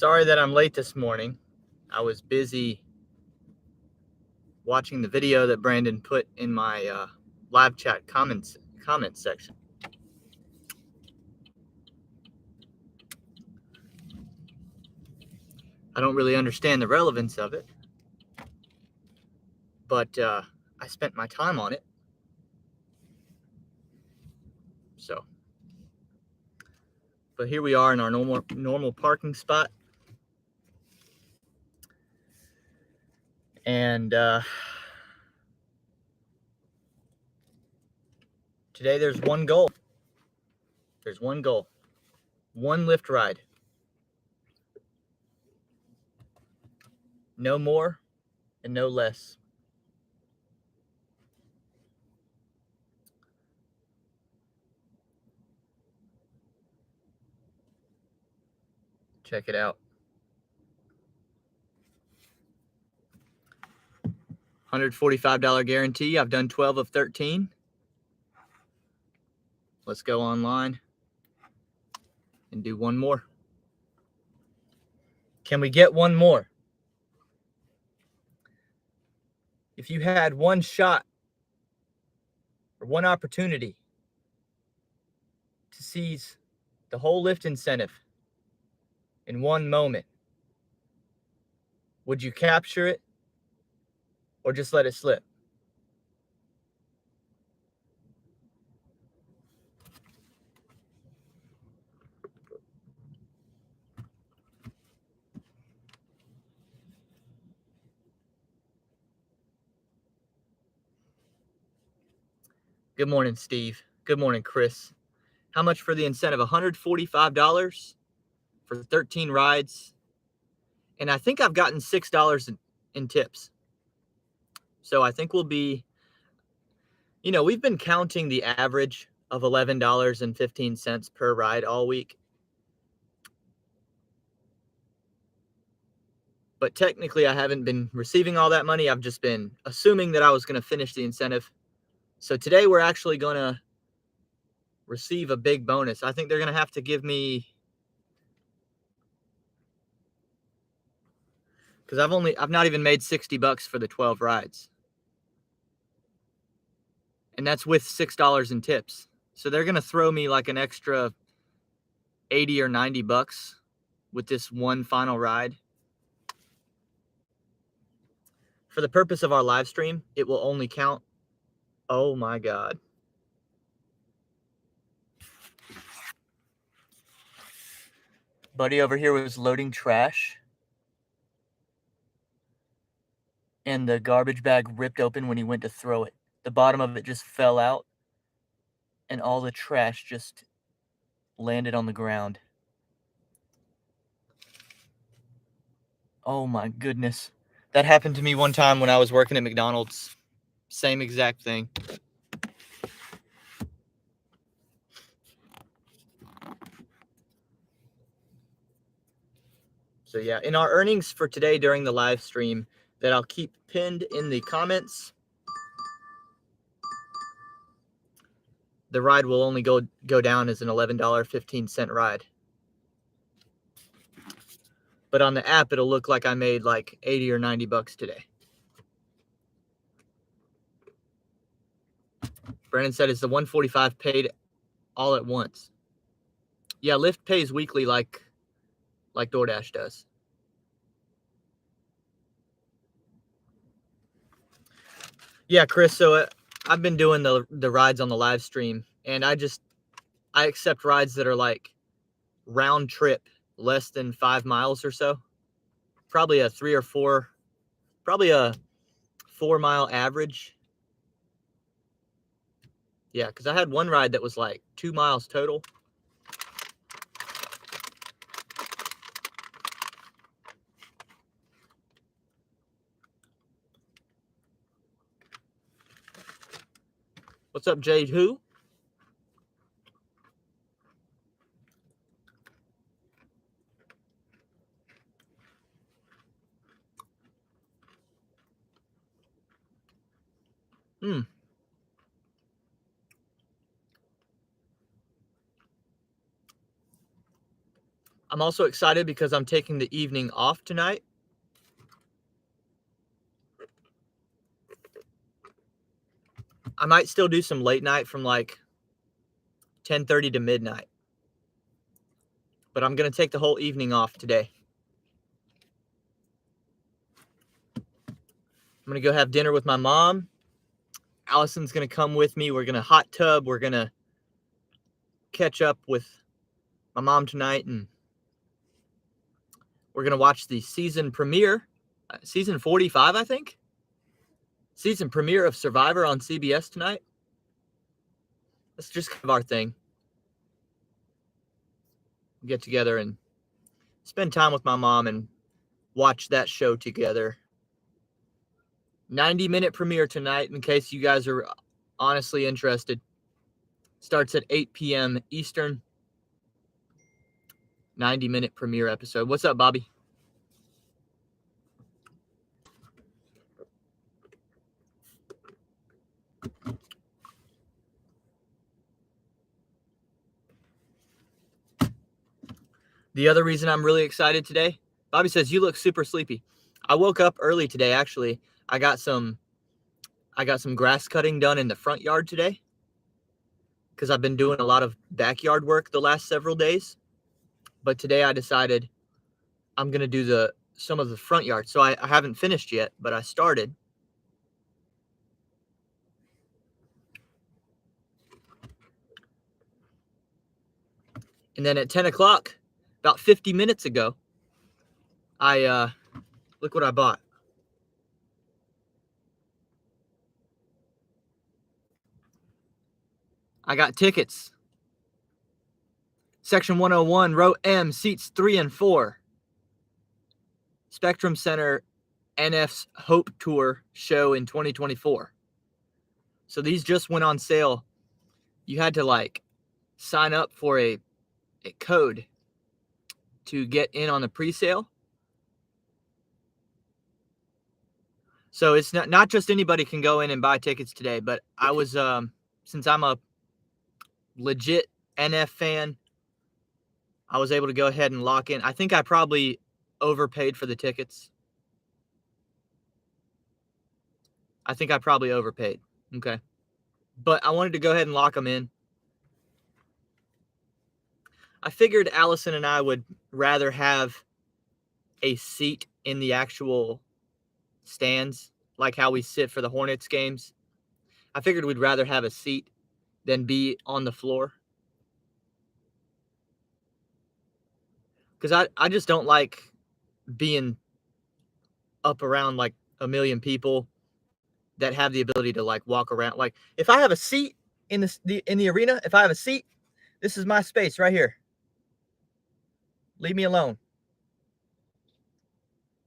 Sorry that I'm late this morning. I was busy watching the video that Brandon put in my live chat comments section. I don't really understand the relevance of it, but I spent my time on it. So, but here we are in our normal parking spot, and today there's one goal. There's one goal, one Lyft ride. No more and no less. Check it out. $145 guarantee. I've done 12 of 13. Let's go online and do one more. Can we get one more? If you had one shot or one opportunity to seize the whole Lyft incentive in one moment, would you capture it or just let it slip? Good morning, Steve. Good morning, Chris. How much for the incentive? $145 for 13 rides. And I think I've gotten $6 in tips. So I think we'll be, we've been counting the average of $11.15 per ride all week. But technically, I haven't been receiving all that money. I've just been assuming that I was going to finish the incentive. So today we're actually going to receive a big bonus. I think they're going to have to give me, because I've not even made $60 for the 12 rides. And that's with $6 in tips. So they're going to throw me like an extra 80 or $90 with this one final ride. For the purpose of our live stream, it will only count. Oh my God. Buddy over here was loading trash, and the garbage bag ripped open when he went to throw it. The bottom of it just fell out, and all the trash just landed on the ground. Oh my goodness. That happened to me one time when I was working at McDonald's. Same exact thing. So yeah, in our earnings for today during the live stream that I'll keep pinned in the comments, the ride will only go down as an $11.15 ride. But on the app, it'll look like I made like 80 or $90 today. Brandon said, is the 145 paid all at once? Yeah, Lyft pays weekly like DoorDash does. Yeah, Chris, so I've been doing the rides on the live stream, and I accept rides that are like round trip, less than 5 miles or so. Probably a 4 mile average. Yeah, because I had one ride that was like 2 miles total. What's up, Jade? Who? I'm also excited because I'm taking the evening off tonight. I might still do some late night from like 10:30 to midnight. But I'm going to take the whole evening off today. I'm going to go have dinner with my mom. Allison's going to come with me. We're going to hot tub. We're going to catch up with my mom tonight, and we're going to watch the season premiere, season 45, I think. Season premiere of Survivor on CBS tonight. That's just kind of our thing. Get together and spend time with my mom and watch that show together. 90-minute premiere tonight, in case you guys are honestly interested. Starts at 8 p.m. Eastern. 90-minute premiere episode. What's up, Bobby? The other reason I'm really excited today, Bobby says, you look super sleepy. I woke up early today, actually. I got some grass cutting done in the front yard today because I've been doing a lot of backyard work the last several days. But today I decided I'm going to do some of the front yard. So I haven't finished yet, but I started. And then at 10 o'clock, about 50 minutes ago, look what I bought. I got tickets. Section 101, row M, seats 3 and 4. Spectrum Center NF's Hope Tour show in 2024. So these just went on sale. You had to sign up for a code to get in on the pre-sale. So it's not just anybody can go in and buy tickets today, but I was since I'm a legit NF fan, I was able to go ahead and lock in. I think I probably overpaid for the tickets. I think I probably overpaid. Okay. But I wanted to go ahead and lock them in. I figured Allison and I would rather have a seat in the actual stands, like how we sit for the Hornets games. I figured we'd rather have a seat than be on the floor. Because I just don't like being up around like a million people that have the ability to walk around. Like if I have a seat in the arena, if I have a seat, this is my space right here. Leave me alone.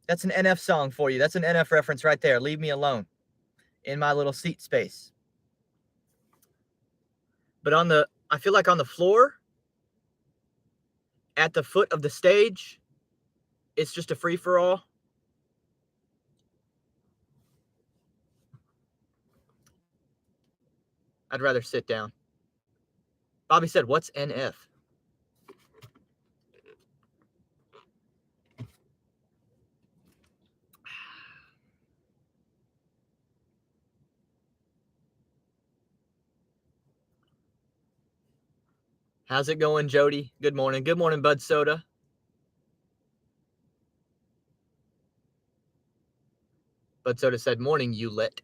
That's an NF song for you. That's an NF reference right there. Leave me alone in my little seat space. But I feel like on the floor, at the foot of the stage, it's just a free-for-all. I'd rather sit down. Bobby said, what's NF? How's it going, Jody? Good morning. Good morning, Bud Soda. Bud Soda said, morning, you lit.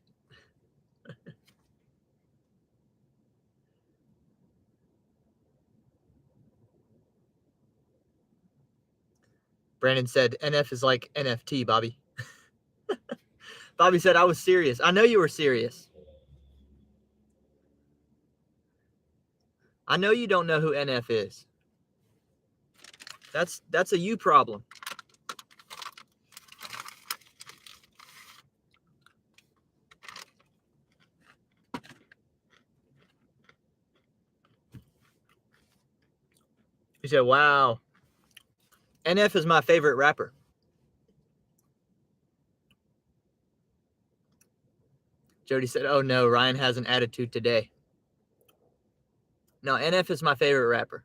Brandon said, NF is like NFT, Bobby. Bobby said, I was serious. I know you were serious. I know you don't know who NF is. That's a you problem. He said, wow. NF is my favorite rapper. Jody said, oh no, Ryan has an attitude today. No, NF is my favorite rapper.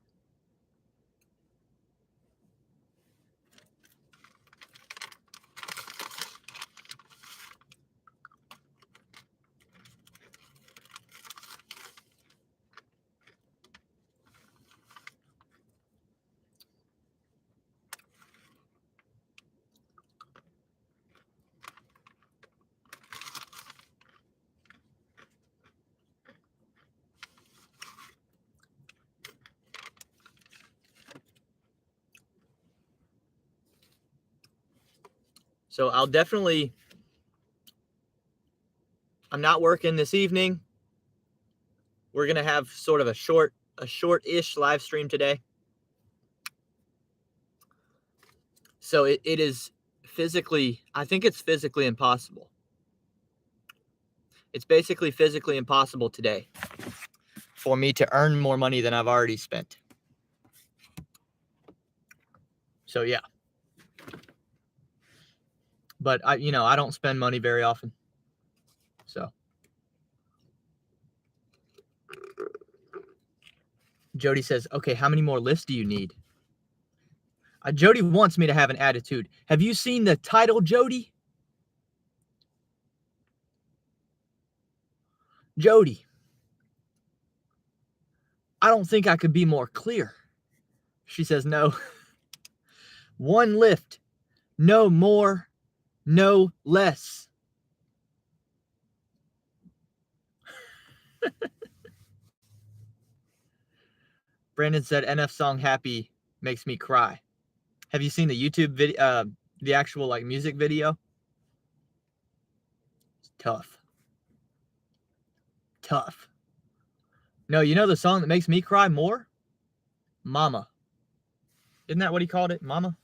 So I'm not working this evening. We're going to have sort of a short-ish live stream today. So it is physically, I think it's physically impossible. It's basically physically impossible today for me to earn more money than I've already spent. So yeah. But I don't spend money very often. So Jody says, okay, how many more Lyfts do you need? Jody wants me to have an attitude. Have you seen the title, Jody? Jody, I don't think I could be more clear. She says, no. One Lyft, no more, no less. Brandon said, NF song Happy makes me cry. Have you seen the YouTube video, the actual like music video? It's tough. Tough. No, you know the song that makes me cry more? Mama. Isn't that what he called it? Mama?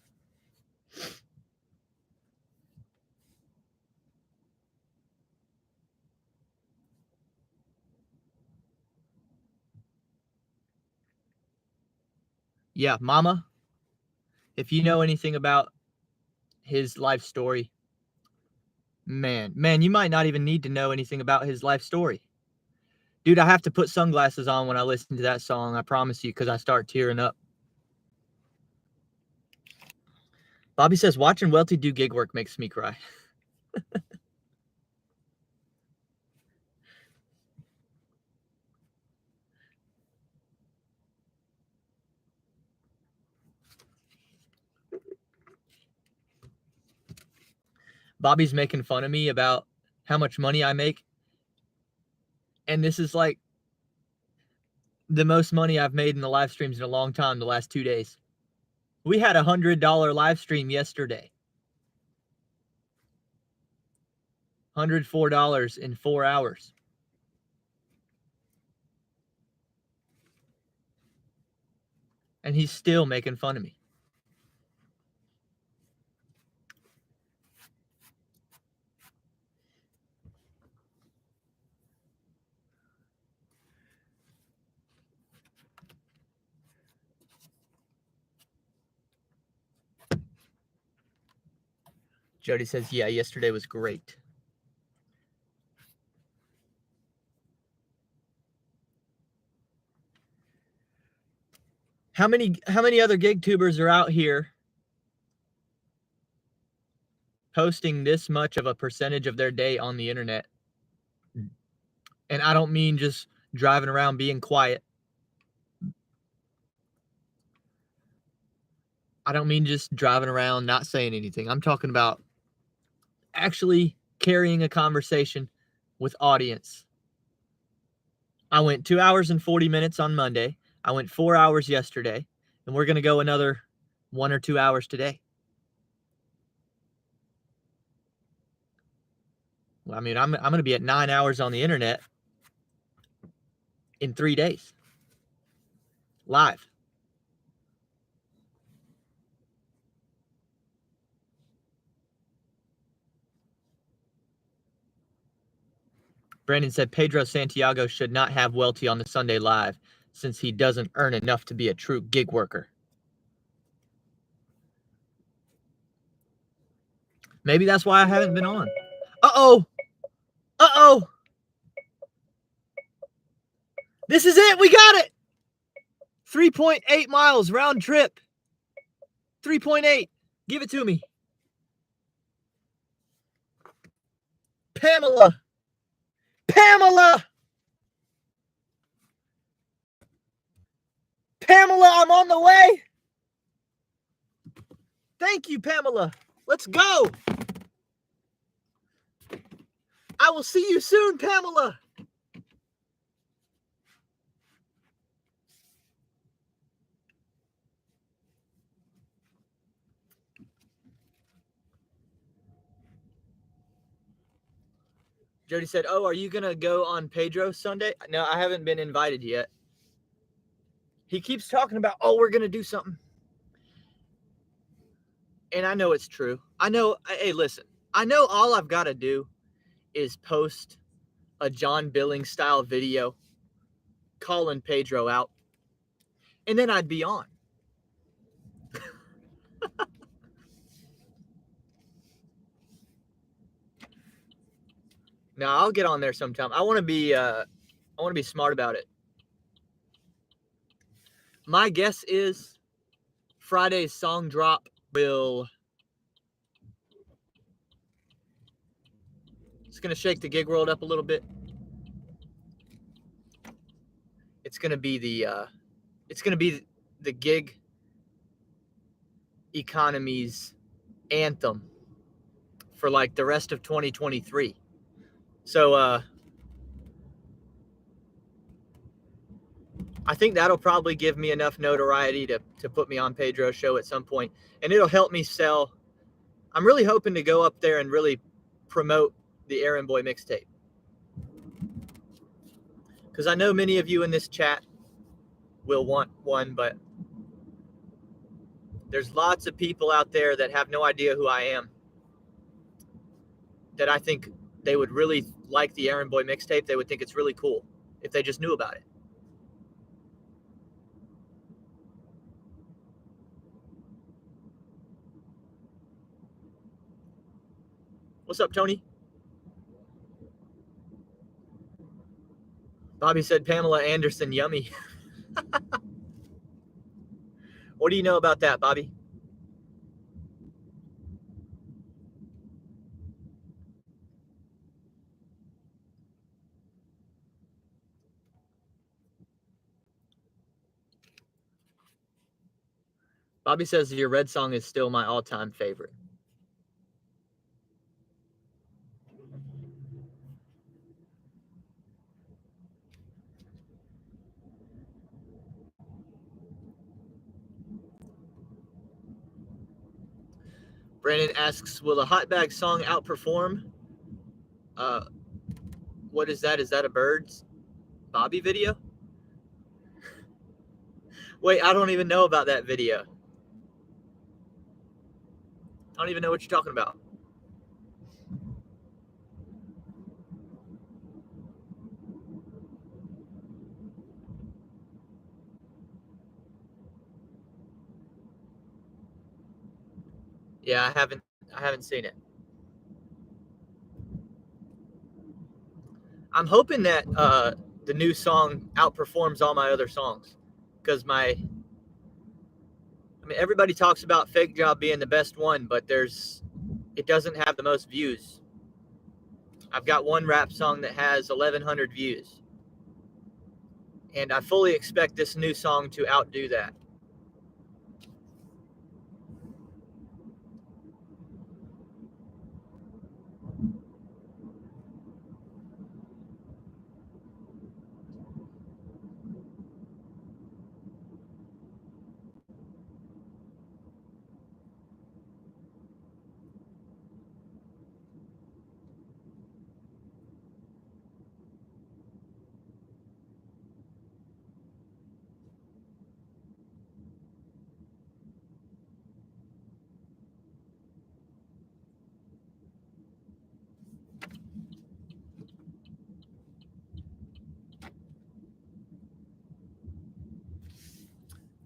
Yeah, Mama. If you know anything about his life story, man, you might not even need to know anything about his life story. Dude, I have to put sunglasses on when I listen to that song, I promise you, because I start tearing up. Bobby says, watching Welty do gig work makes me cry. Bobby's making fun of me about how much money I make. And this is like the most money I've made in the live streams in a long time, the last 2 days. We had a $100 live stream yesterday. $104 in 4 hours. And he's still making fun of me. Jody says, yeah, yesterday was great. How many other gig tubers are out here posting this much of a percentage of their day on the internet? And I don't mean just driving around being quiet. I don't mean just driving around not saying anything. I'm talking about actually carrying a conversation with audience. I went 2 hours and 40 minutes on Monday. I went 4 hours yesterday, and we're going to go another 1 or 2 hours today. Well, I mean, I'm going to be at 9 hours on the internet in 3 days. Live. Brandon said Pedro Santiago should not have Welty on the Sunday live since he doesn't earn enough to be a true gig worker. Maybe that's why I haven't been on. Uh-oh. Uh-oh. This is it. We got it. 3.8 miles round trip. 3.8. Give it to me. Pamela. Pamela. Pamela, I'm on the way. Thank you, Pamela. Let's go. I will see you soon, Pamela. Jody said, oh, are you going to go on Pedro Sunday? No, I haven't been invited yet. He keeps talking about, oh, we're going to do something. And I know it's true. I know, hey, listen, I know all I've got to do is post a John Billings style video calling Pedro out, and then I'd be on. Now I'll get on there sometime. I want to be smart about it. My guess is Friday's song drop will. It's gonna shake the gig world up a little bit. It's gonna be the gig economy's anthem for like the rest of 2023. So I think that'll probably give me enough notoriety to put me on Pedro's show at some point, and it'll help me sell. I'm really hoping to go up there and really promote the Aaron Boy mixtape, because I know many of you in this chat will want one, but there's lots of people out there that have no idea who I am, that I think they would really like the Aaron Boy mixtape. They would think it's really cool if they just knew about it. What's up, Tony? Bobby said Pamela Anderson, yummy. What do you know about that, Bobby? Bobby says your Red song is still my all-time favorite. Brandon asks, will the Hot Bag song outperform? What is that? Is that a Birds Bobby video? Wait, I don't even know about that video. I don't even know what you're talking about. Yeah, I haven't seen it. I'm hoping that the new song outperforms all my other songs, because everybody talks about Fake Job being the best one, but it doesn't have the most views. I've got one rap song that has 1,100 views, and I fully expect this new song to outdo that.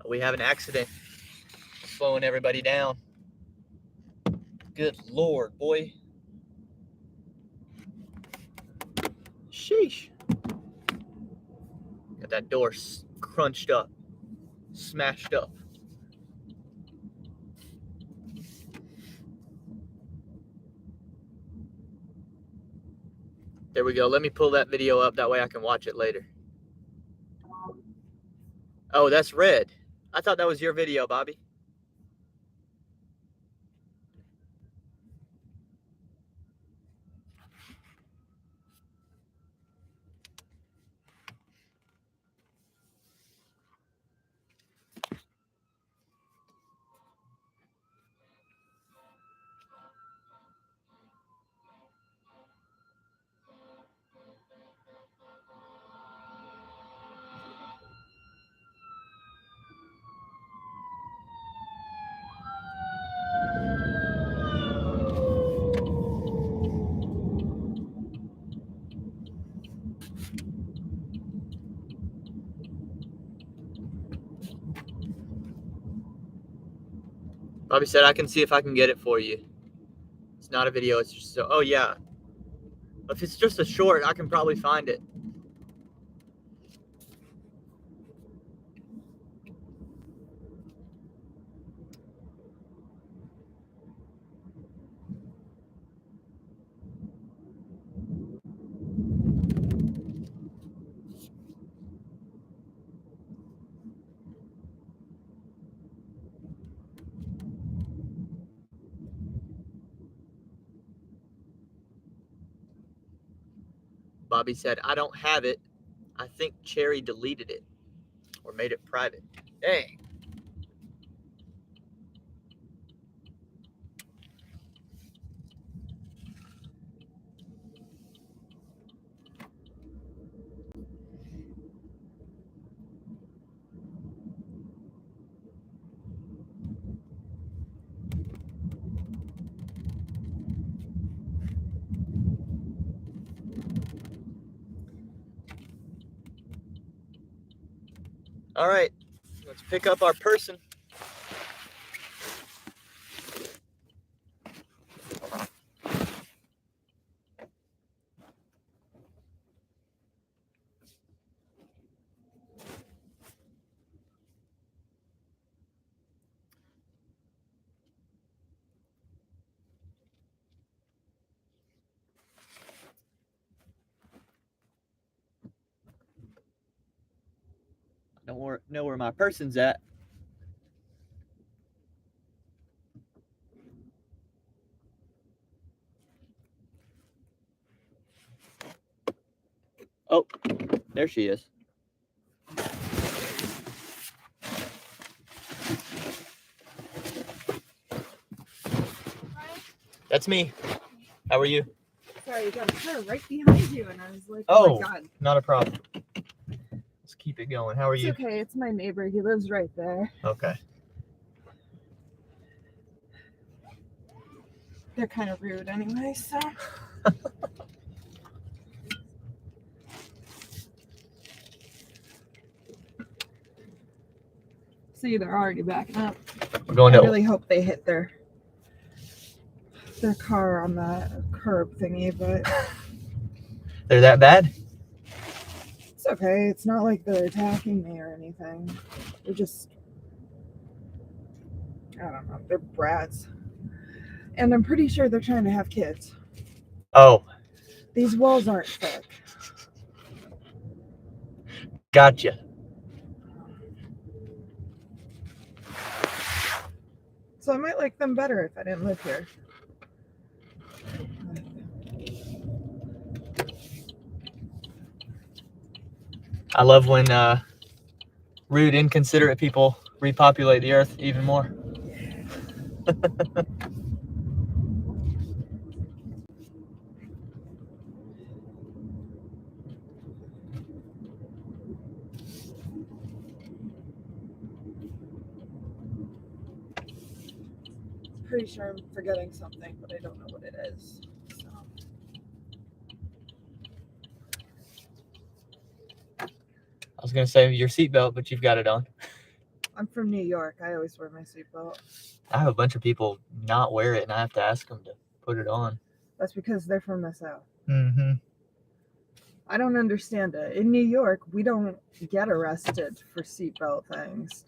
We have an accident slowing everybody down. Good Lord, boy. Sheesh. Got that door crunched up, smashed up. There we go. Let me pull that video up. That way I can watch it later. Oh, that's red. I thought that was your video, Bobby. Bobby said I can see if I can get it for you. It's not a video. It's just so. Oh yeah. If it's just a short, I can probably find it. Bobby said, I don't have it. I think Cherry deleted it or made it private. Dang. All right, let's pick up our person. Don't know where my person's at. Oh, there she is. That's me. How are you? Sorry, you got a car right behind you, and I was like, oh my God. Not a problem. Let's keep it going. How are you? It's okay. It's my neighbor. He lives right there. Okay. They're kind of rude anyway, so. See, they're already backing up. We're going I to. really hope they hit their car on that curb thingy, but They're that bad? it's okay. It's not like they're attacking me or anything. They're just, I don't know, they're brats. And I'm pretty sure they're trying to have kids. Oh. These walls aren't thick. Gotcha. So I might like them better if I didn't live here. I love when rude, inconsiderate people repopulate the earth even more. Pretty sure I'm forgetting something, but I don't know what it is. So. I was going to say your seatbelt, but you've got it on. I'm from New York. I always wear my seatbelt. I have a bunch of people not wear it, and I have to ask them to put it on. That's because they're from the South. Mm-hmm. I don't understand it. In New York, we don't get arrested for seatbelt things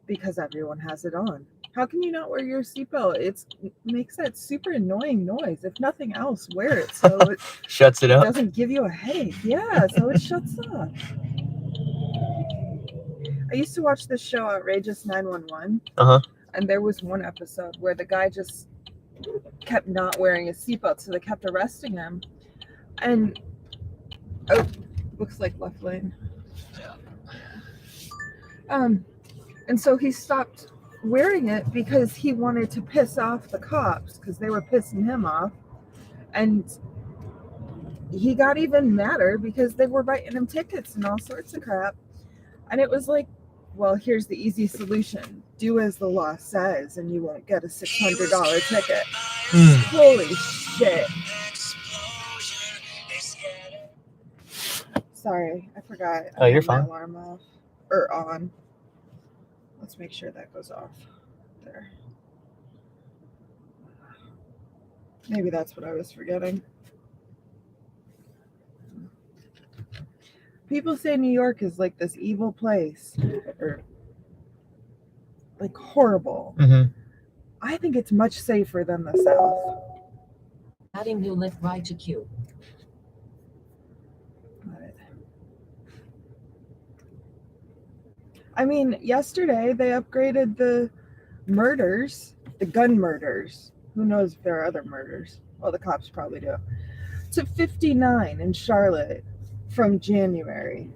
because everyone has it on. How can you not wear your seatbelt? It makes that super annoying noise. If nothing else, wear it so it shuts it up. Doesn't give you a headache. Yeah, so it shuts up. I used to watch this show, Outrageous 911. And there was one episode where the guy just kept not wearing a seatbelt, so they kept arresting him. And looks like left lane. And so he stopped wearing it because he wanted to piss off the cops because they were pissing him off. And he got even madder because they were writing him tickets and all sorts of crap. And it was like, well, here's the easy solution. Do as the law says and you won't get a $600 ticket. Holy shit. Sorry, I forgot. Oh, you're fine. My alarm off. Or on. Let's make sure that goes off. There. Maybe that's what I was forgetting. People say New York is like this evil place, or like horrible. Mm-hmm. I think it's much safer than the South. Adding new Lyft ride to queue. But, I mean, yesterday they upgraded the murders, the gun murders. Who knows if there are other murders? Well, the cops probably do. To 59 in Charlotte from January.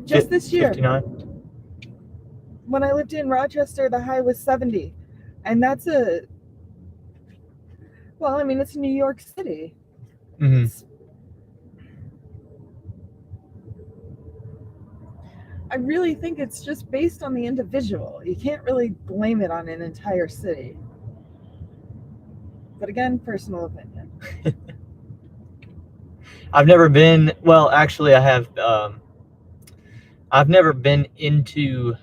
Just this year. 59. When I lived in Rochester, the high was 70. And that's well, I mean, it's New York City. Mm-hmm. I really think it's just based on the individual. You can't really blame it on an entire city. But again, personal opinion. I've never been. Well, actually, I have. I've never been into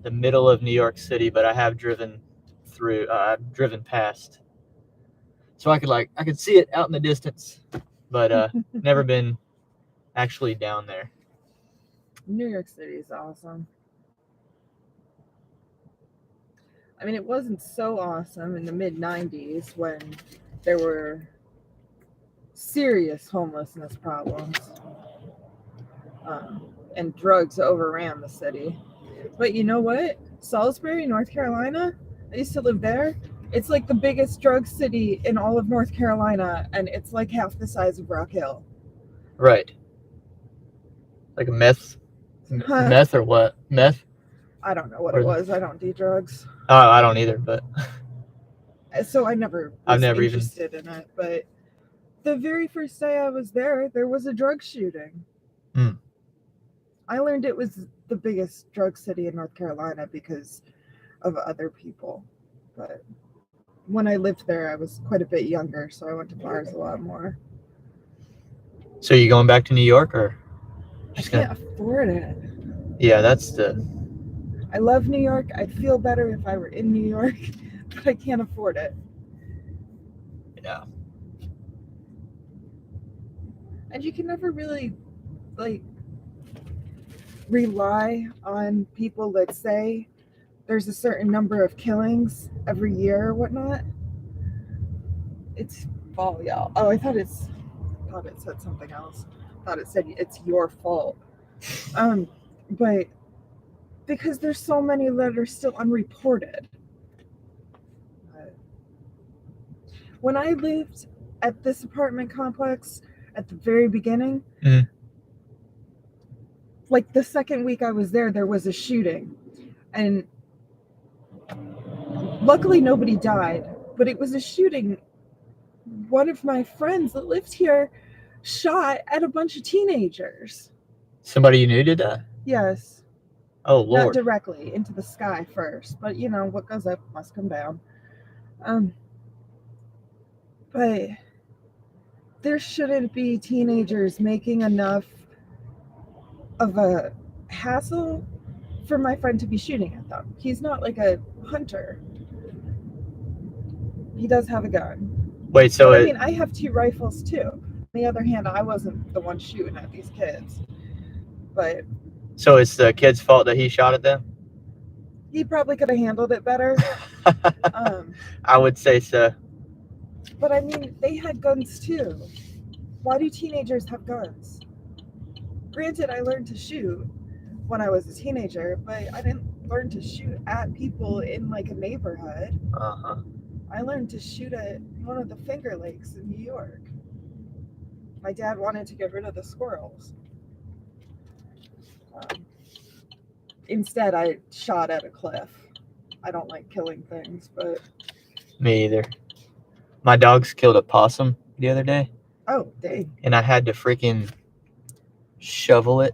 the middle of New York City, but I have driven through. I've driven past, so I could see it out in the distance, but never been actually down there. New York City is awesome. I mean, it wasn't so awesome in the mid-90s when there were serious homelessness problems and drugs overran the city. But you know what? Salisbury, North Carolina, I used to live there. It's like the biggest drug city in all of North Carolina, and it's like half the size of Rock Hill. Right. Like a meth or what? Meth? I don't know what it was. I don't do drugs. I don't either, but so I've never interested in it. But the very first day I was there was a drug shooting. Mm. I learned it was the biggest drug city in North Carolina because of other people. But when I lived there, I was quite a bit younger, so I went to bars a lot more. So you going back to New York, or? I can't afford it. Yeah, that's the. I love New York. I'd feel better if I were in New York, but I can't afford it. Yeah. And you can never really, rely on people that say there's a certain number of killings every year or whatnot. It's fall, y'all. Oh, I thought it said something else. I thought it said it's your fault. But because there's so many that are still unreported. When I lived at this apartment complex at the very beginning, like the second week I was there was a shooting. And luckily nobody died, but it was a shooting. One of my friends that lived here shot at a bunch of teenagers. Somebody you knew did that? Yes. Oh, Lord. Not directly into the sky first, but you know, what goes up must come down. But there shouldn't be teenagers making enough of a hassle for my friend to be shooting at them. He's not like a hunter. He does have a gun. Wait, so but, I mean, I have 2 rifles too. On the other hand, I wasn't the one shooting at these kids. But so it's the kid's fault that he shot at them? He probably could have handled it better. I would say so. But I mean, they had guns too. Why do teenagers have guns? Granted, I learned to shoot when I was a teenager, but I didn't learn to shoot at people in like a neighborhood. I learned to shoot at one of the Finger Lakes in New York. My dad wanted to get rid of the squirrels. Instead, I shot at a cliff. I don't like killing things, but... Me either. My dogs killed a possum the other day. Oh, dang. And I had to freaking shovel it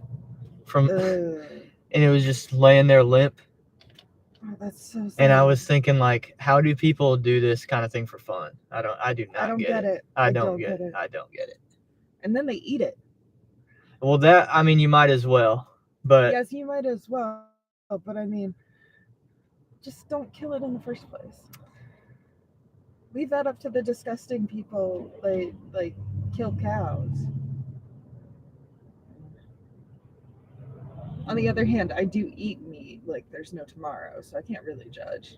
from... and it was just laying there limp. Oh, that's so sad. And I was thinking, like, how do people do this kind of thing for fun? I do not get it. I don't get it. And then they eat it. Well, that, I mean, you might as well. But yes, you might as well. But I mean, just don't kill it in the first place. Leave that up to the disgusting people like kill cows. On the other hand, I do eat meat like there's no tomorrow, so I can't really judge.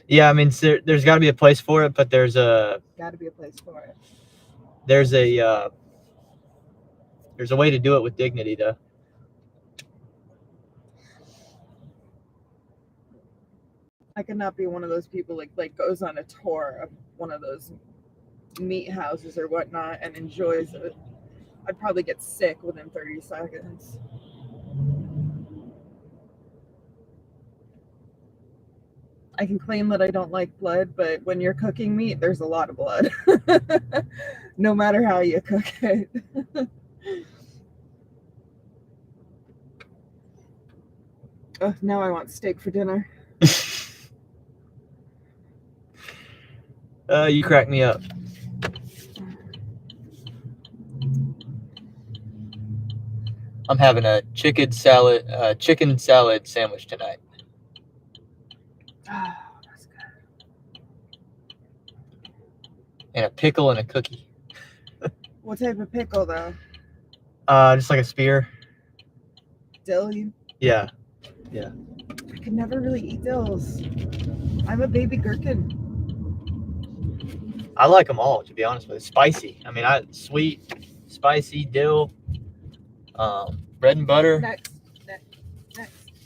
Yeah, I mean, there's got to be a place for it, but there's Got to be a place for it. there's a way to do it with dignity, though. I could not be one of those people like goes on a tour of one of those meat houses or whatnot and enjoys it. I'd probably get sick within 30 seconds. I can claim that I don't like blood, but when you're cooking meat, there's a lot of blood. No matter how you cook it. Oh, now I want steak for dinner. You crack me up. I'm having a chicken salad sandwich tonight. Oh, that's good. And a pickle and a cookie. What type of pickle though? Just like a spear. Dill? Yeah. I could never really eat dills. I'm a baby gherkin. I like them all, to be honest with you. Spicy. I mean, sweet, spicy, dill, bread and butter. Next.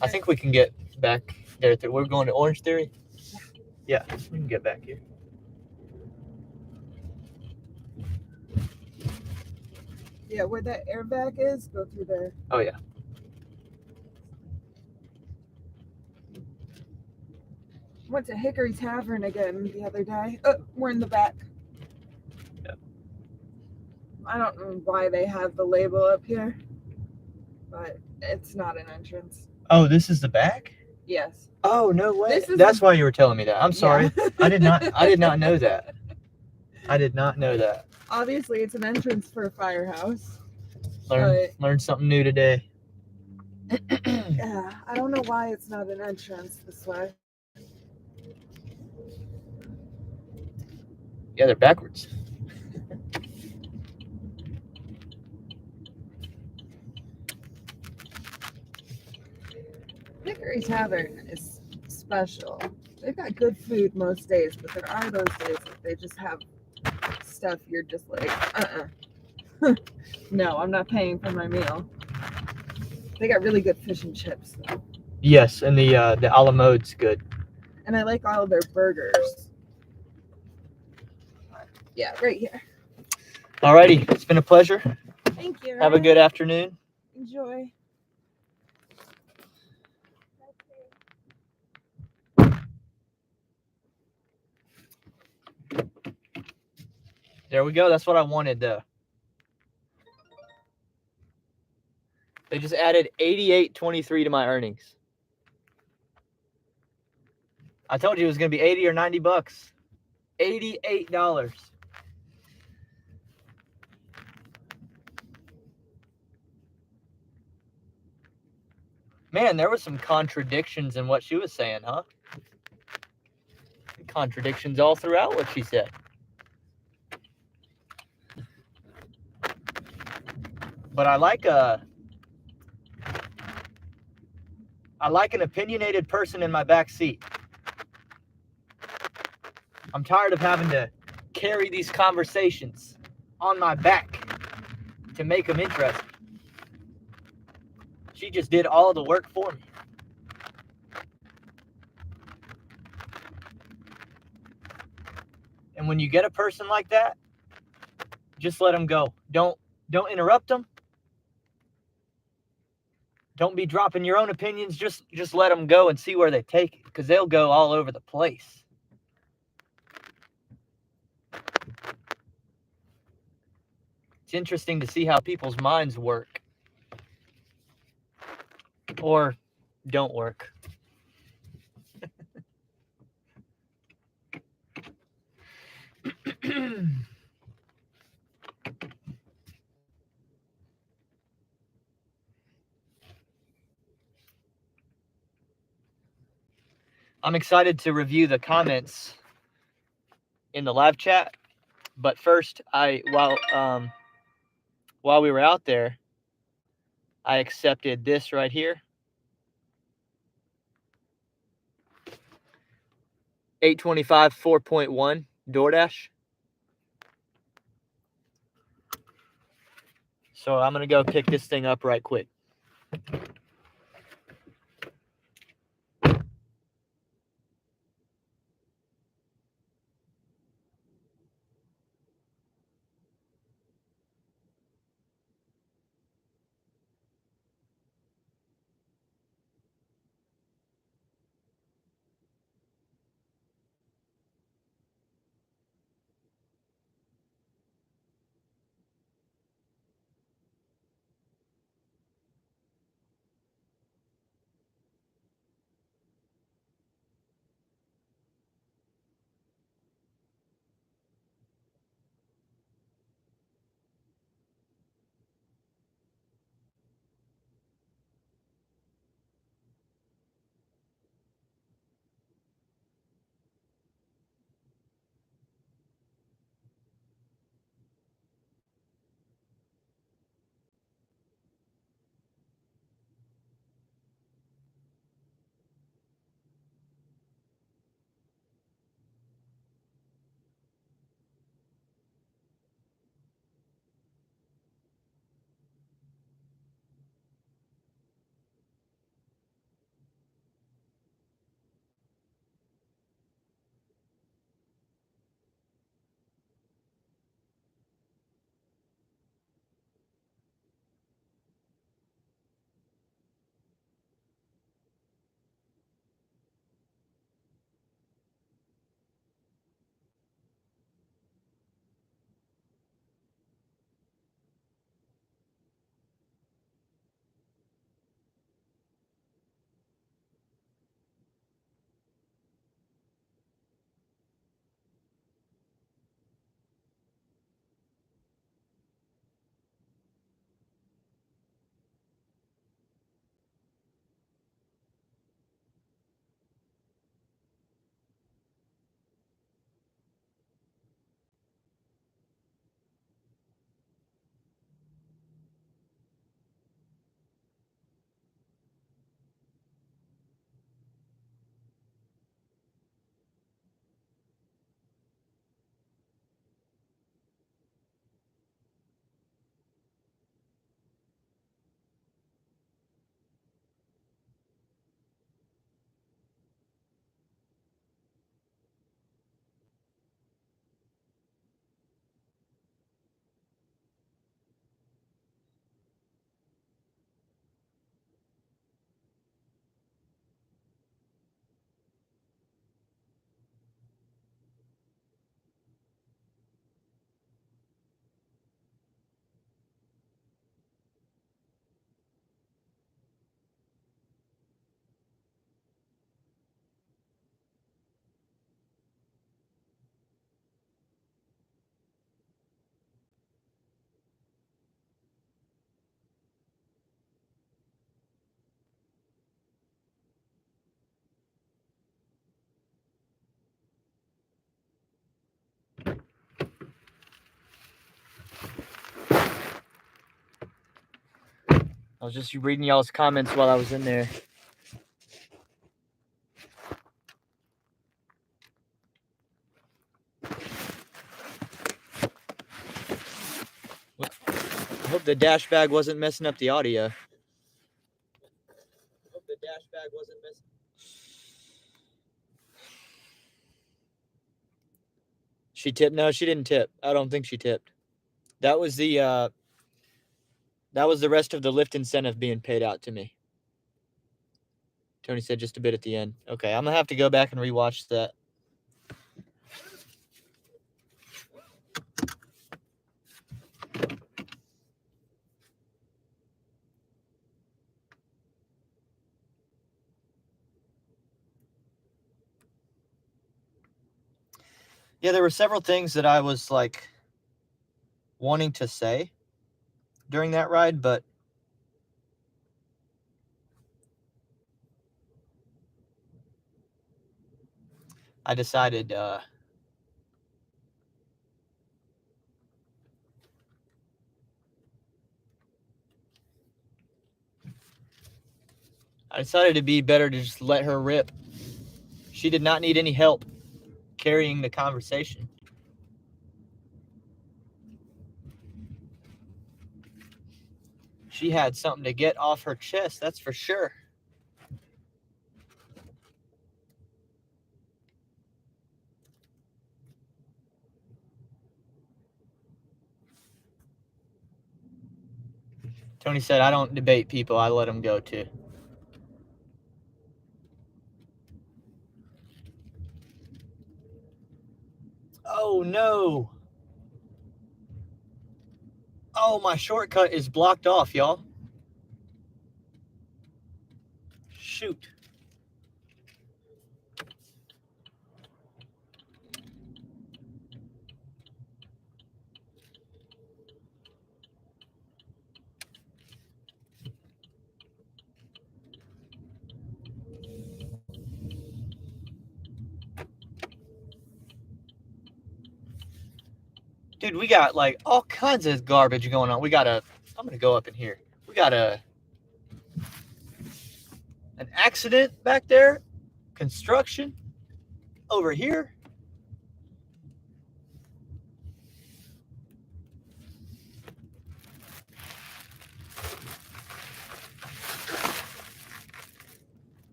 I think we can get back there. We're going to Orange Theory? Yeah, we can get back here. Yeah, where that air vac is, go through there. Oh, yeah. Went to Hickory Tavern again the other day. Oh, we're in the back. Yeah. I don't know why they have the label up here, but it's not an entrance. Oh, this is the back? Yes. Oh, no way. That's why you were telling me that. I'm sorry. Yeah. I did not know that. I did not know that. Obviously, it's an entrance for a firehouse. Learned something new today. Yeah, I don't know why it's not an entrance this way. Yeah, they're backwards. Hickory Tavern is special. They've got good food most days, but there are those days that they just have stuff you're just like, no, I'm not paying for my meal. They got really good fish and chips, though. Yes, and the a la mode's good. And I like all of their burgers. Yeah, right here. Alrighty, it's been a pleasure. Thank you. Have a good afternoon. Enjoy. There we go. That's what I wanted, though. They just added $88.23 to my earnings. I told you it was going to be 80 or 90 bucks. $88. Man, there were some contradictions in what she was saying, huh? Contradictions all throughout what she said. But I like an opinionated person in my back seat. I'm tired of having to carry these conversations on my back to make them interesting. She just did all the work for me. And when you get a person like that, just let them go. Don't interrupt them. Don't be dropping your own opinions. Just let them go and see where they take it, because they'll go all over the place. It's interesting to see how people's minds work. Or don't work. I'm excited to review the comments in the live chat. But first, while we were out there, I accepted this right here. 825 4.1 DoorDash. So I'm gonna go pick this thing up right quick. I was just reading y'all's comments while I was in there. I hope the dash bag wasn't messing up the audio. She tipped? No, she didn't tip. I don't think she tipped. That was the rest of the Lyft incentive being paid out to me. Tony said just a bit at the end. Okay, I'm gonna have to go back and rewatch that. Yeah, there were several things that I was like wanting to say during that ride, but I decided I decided it'd be better to just let her rip. She did not need any help carrying the conversation. She had something to get off her chest, that's for sure. Tony said, I don't debate people, I let them go too. Oh no. Oh, my shortcut is blocked off, y'all. Shoot. Dude, we got like all kinds of garbage going on. I'm gonna go up in here. We got an accident back there, construction over here.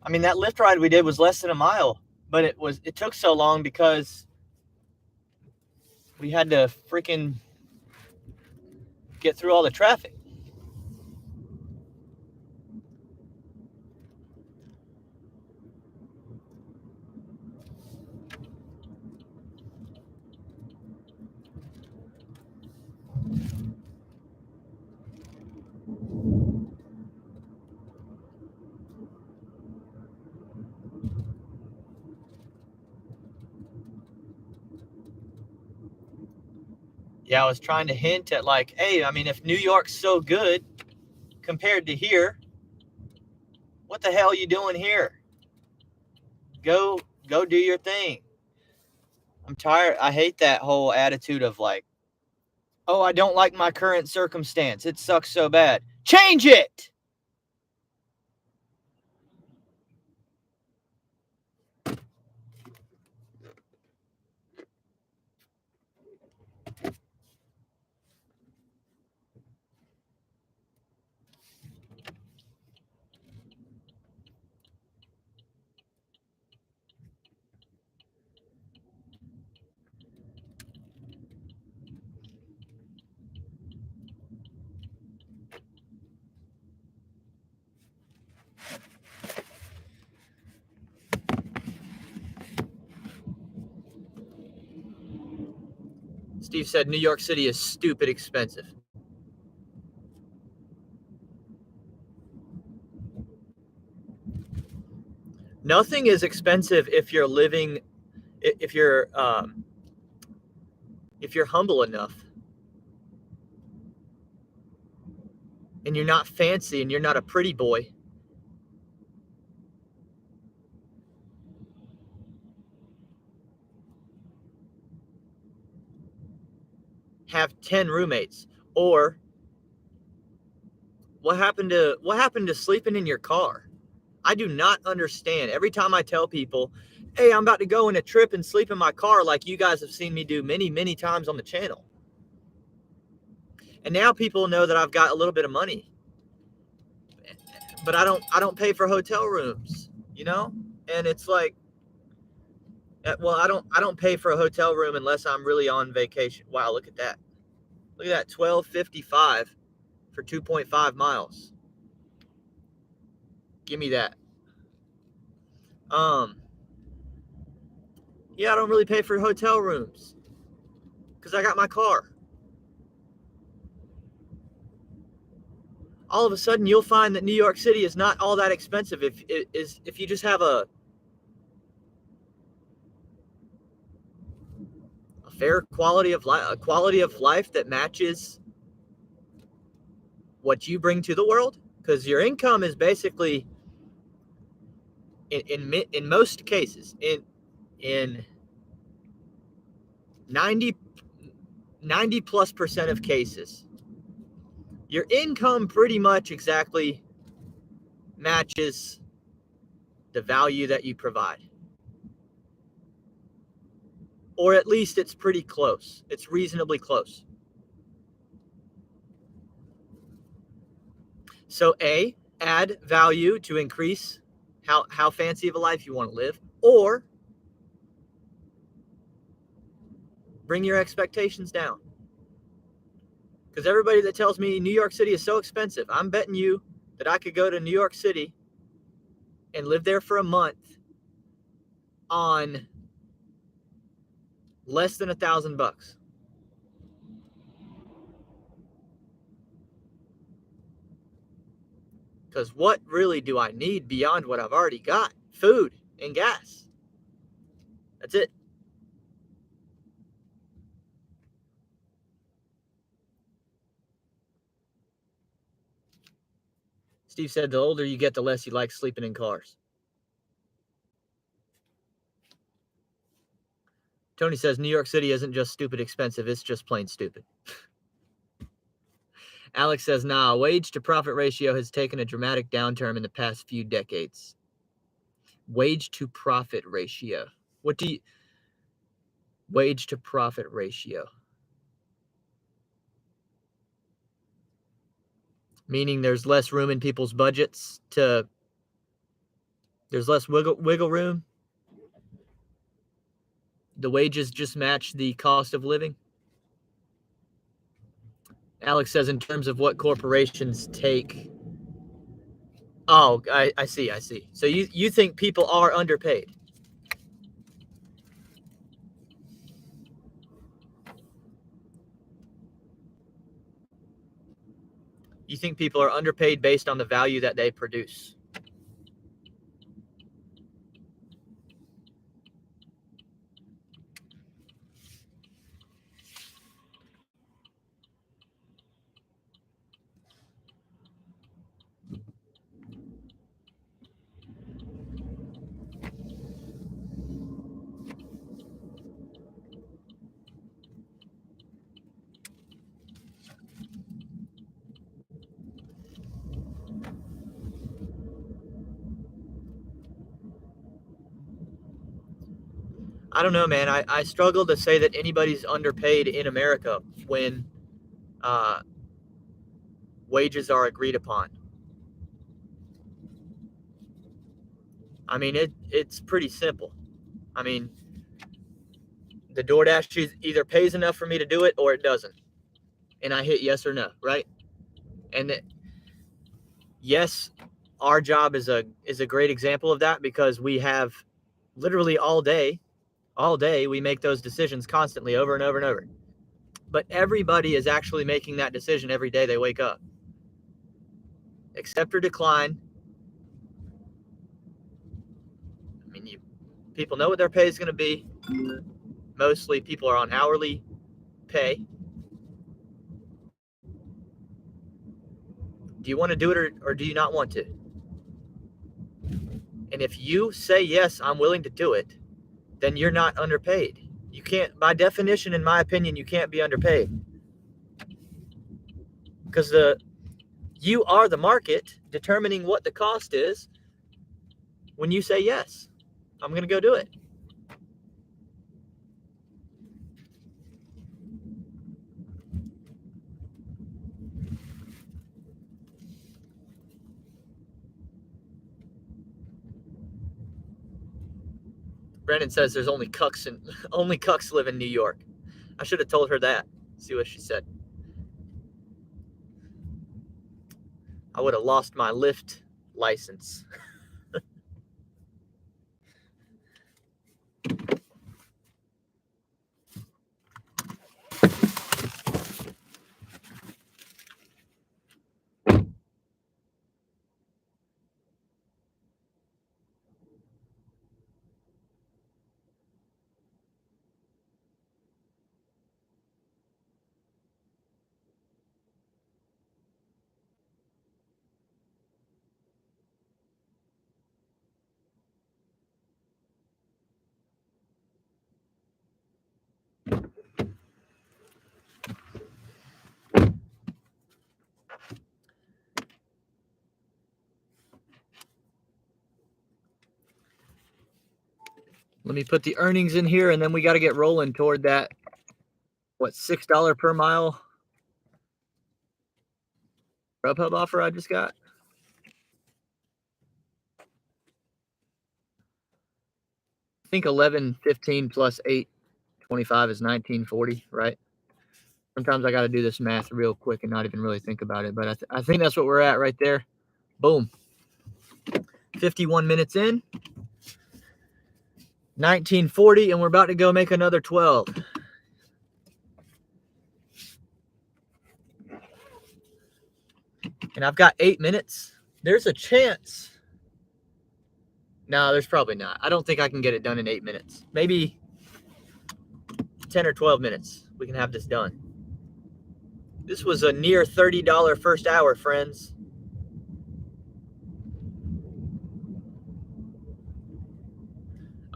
I mean, that Lyft ride we did was less than a mile, but it took so long because we had to freaking get through all the traffic. Yeah, I was trying to hint at like, hey, I mean, if New York's so good compared to here, what the hell are you doing here? Go do your thing. I'm tired. I hate that whole attitude of like, oh, I don't like my current circumstance. It sucks so bad. Change it. Steve said New York City is stupid expensive. Nothing is expensive if you're living, if you're humble enough and you're not fancy and you're not a pretty boy. Have 10 roommates. Or what happened to sleeping in your car? I do not understand. Every time I tell people, hey, I'm about to go on a trip and sleep in my car, like you guys have seen me do many, many times on the channel. And now people know that I've got a little bit of money. But I don't pay for hotel rooms, you know? And it's like, well, I don't pay for a hotel room unless I'm really on vacation. Wow, look at that. Look at that, $12.55 for 2.5 miles. Give me that. Yeah, I don't really pay for hotel rooms because I got my car. All of a sudden, you'll find that New York City is not all that expensive if you just have a fair quality of life, a quality of life that matches what you bring to the world. Because your income is basically, in most cases, in 90 plus % of cases, your income pretty much exactly matches the value that you provide. Or at least it's pretty close. It's reasonably close. So A, add value to increase how fancy of a life you want to live, or bring your expectations down. Because everybody that tells me New York City is so expensive, I'm betting you that I could go to New York City and live there for a month on less than $1,000. Because what really do I need beyond what I've already got? Food and gas. That's it. Steve said the older you get, the less you like sleeping in cars. Tony says New York City isn't just stupid expensive, it's just plain stupid. Alex says, nah, wage to profit ratio has taken a dramatic downturn in the past few decades. Wage to profit ratio. Wage to profit ratio? Meaning there's less room in people's budgets there's less wiggle room. The wages just match the cost of living. Alex says in terms of what corporations take. Oh, I see. So you think people are underpaid? You think people are underpaid based on the value that they produce? I don't know, man. I struggle to say that anybody's underpaid in America when wages are agreed upon. I mean, it's pretty simple. I mean, the DoorDash either pays enough for me to do it or it doesn't. And I hit yes or no, right? And yes, our job is a great example of that because we have literally all day we make those decisions constantly over and over and over. But everybody is actually making that decision every day they wake up. Accept or decline. I mean, people know what their pay is going to be. Mostly people are on hourly pay. Do you want to do it or do you not want to? And if you say, yes, I'm willing to do it, then you're not underpaid. You can't, by definition, in my opinion, you can't be underpaid. Because you are the market determining what the cost is when you say, yes, I'm going to go do it. Brandon says there's only cucks live in New York. I should have told her that. See what she said. I would have lost my Lyft license. Let me put the earnings in here, and then we got to get rolling toward that, what, $6 per mile Grubhub offer I just got. I think 11.15 plus 8.25 is 19.40, right? Sometimes I got to do this math real quick and not even really think about it, but I think that's what we're at right there. Boom. 51 minutes in. 19.40, and we're about to go make another 12. And I've got 8 minutes. There's a chance. No, there's probably not. I don't think I can get it done in 8 minutes. Maybe 10 or 12 minutes. We can have this done. This was a near $30 first hour, friends.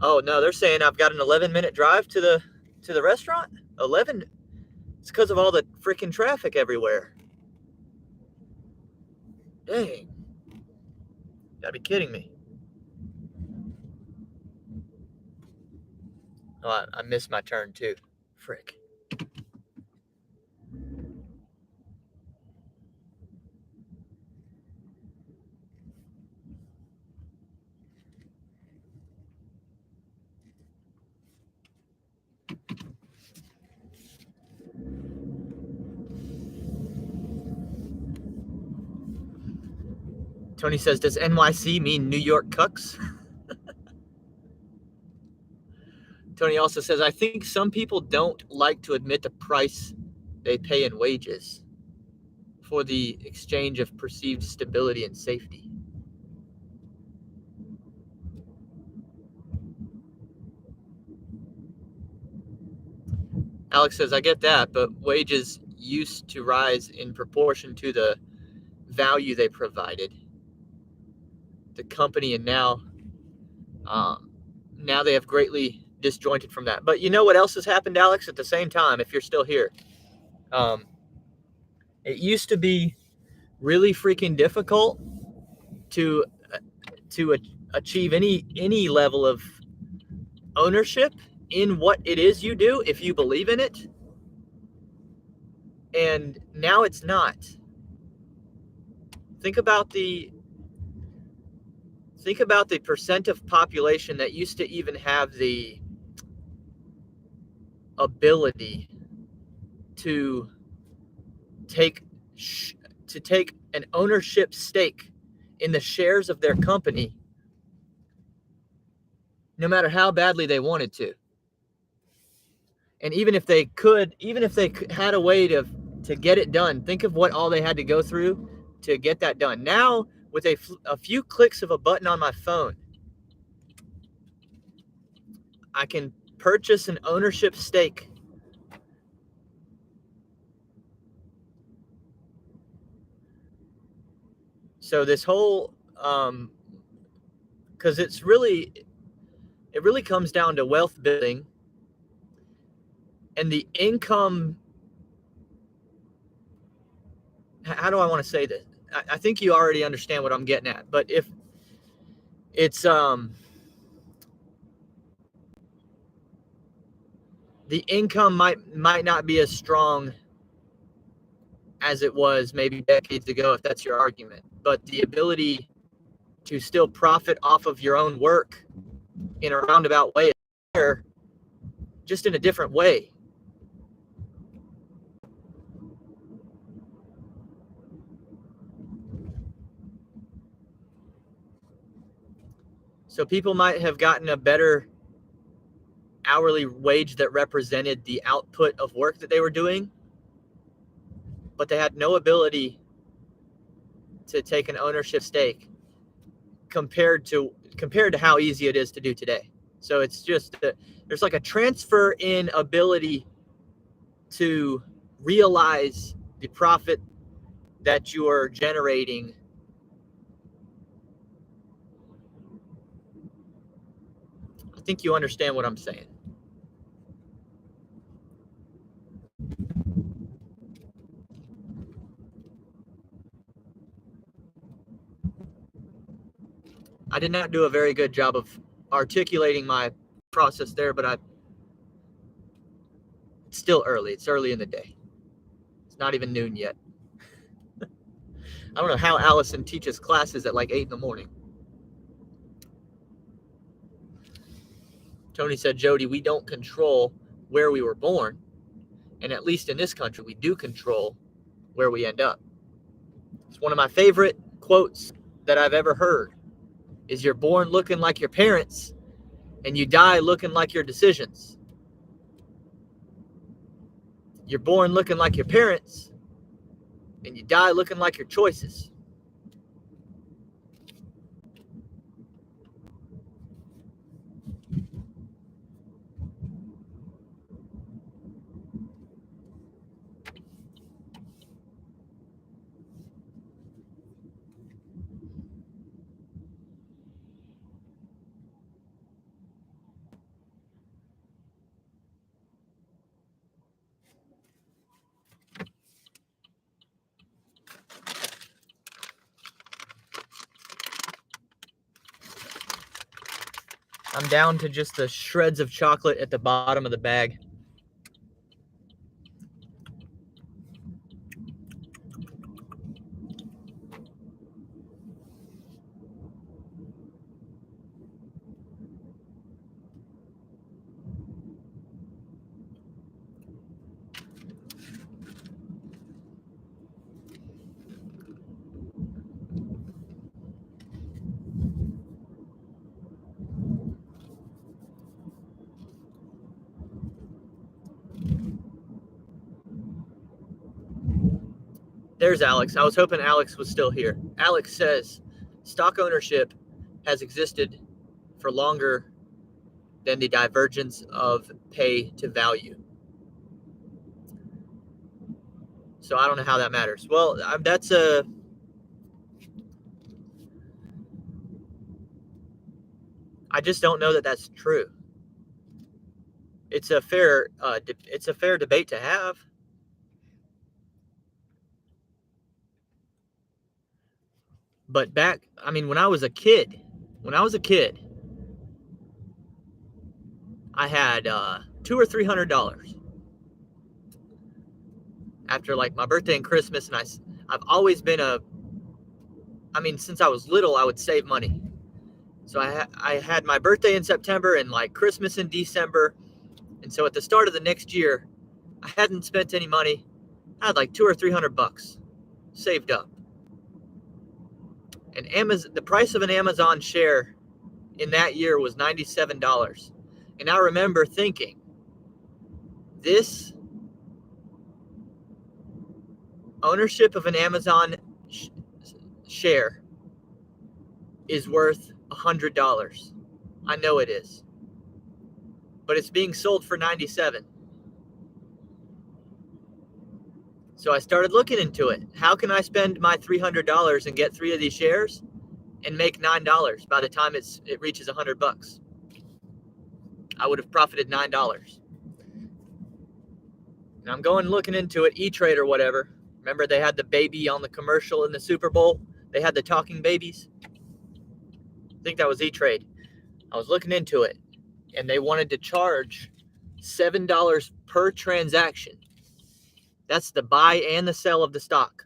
Oh, no, they're saying I've got an 11-minute drive to the restaurant. 11? It's because of all the freaking traffic everywhere. Dang. Gotta be kidding me. Oh, I missed my turn too. Frick. Tony says, does NYC mean New York cucks? Tony also says, I think some people don't like to admit the price they pay in wages for the exchange of perceived stability and safety. Alex says, I get that, but wages used to rise in proportion to the value they provided the company, and now they have greatly disjointed from that. But you know what else has happened, Alex, at the same time, if you're still here? It used to be really freaking difficult to achieve any level of ownership in what it is you do if you believe in it. And now it's not. Think about the percent of population that used to even have the ability to take an ownership stake in the shares of their company, no matter how badly they wanted to. And even if they had a way to get it done, think of what all they had to go through to get that done. Now, with a few clicks of a button on my phone, I can purchase an ownership stake. So this whole, because it really comes down to wealth building and the income. How do I want to say this? I think you already understand what I'm getting at, but if it's the income might not be as strong as it was maybe decades ago, if that's your argument, but the ability to still profit off of your own work in a roundabout way is there, just in a different way. So people might have gotten a better hourly wage that represented the output of work that they were doing, but they had no ability to take an ownership stake compared to how easy it is to do today. So it's just there's like a transfer in ability to realize the profit that you are generating. I think you understand what I'm saying. I did not do a very good job of articulating my process there, but it's still early. It's early in the day. It's not even noon yet. I don't know how Allison teaches classes at like 8 in the morning. Tony said, Jody, we don't control where we were born. And at least in this country, we do control where we end up. It's one of my favorite quotes that I've ever heard is you're born looking like your parents and you die looking like your decisions. You're born looking like your parents and you die looking like your choices. I'm down to just the shreds of chocolate at the bottom of the bag. There's Alex. I was hoping Alex was still here. Alex says stock ownership has existed for longer than the divergence of pay to value. So I don't know how that matters. Well, that's a... I just don't know that that's true. It's a fair debate to have. But when I was a kid, I had $200 or $300 after like my birthday and Christmas, and I've always been since I was little, I would save money. So I had my birthday in September and like Christmas in December, and so at the start of the next year, I hadn't spent any money. I had like $200 or $300 saved up. And the price of an Amazon share in that year was $97. And I remember thinking, this ownership of an Amazon share is worth $100. I know it is. But it's being sold for $97. So I started looking into it. How can I spend my $300 and get 3 of these shares and make $9 by the time it reaches $100? I would have profited $9. And I'm going looking into it, E-Trade or whatever. Remember they had the baby on the commercial in the Super Bowl? They had the talking babies. I think that was E-Trade. I was looking into it, and they wanted to charge $7 per transaction. That's the buy and the sell of the stock.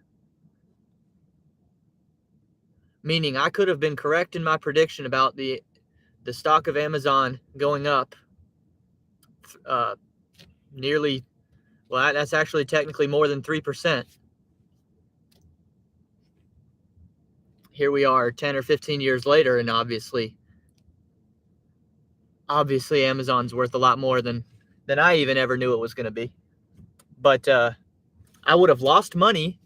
Meaning I could have been correct in my prediction about the stock of Amazon going up nearly, well, that's actually technically more than 3%. Here we are 10 or 15 years later, and obviously Amazon's worth a lot more than I even ever knew it was going to be. But I would have lost money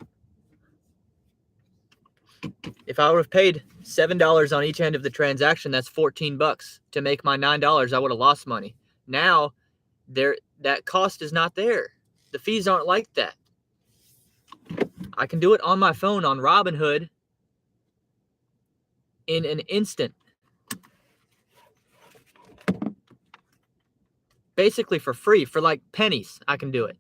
if I would have paid $7 on each end of the transaction. That's $14 to make my $9. I would have lost money. Now that cost is not there. The fees aren't like that. I can do it on my phone on Robinhood in an instant. Basically for free, for like pennies, I can do it.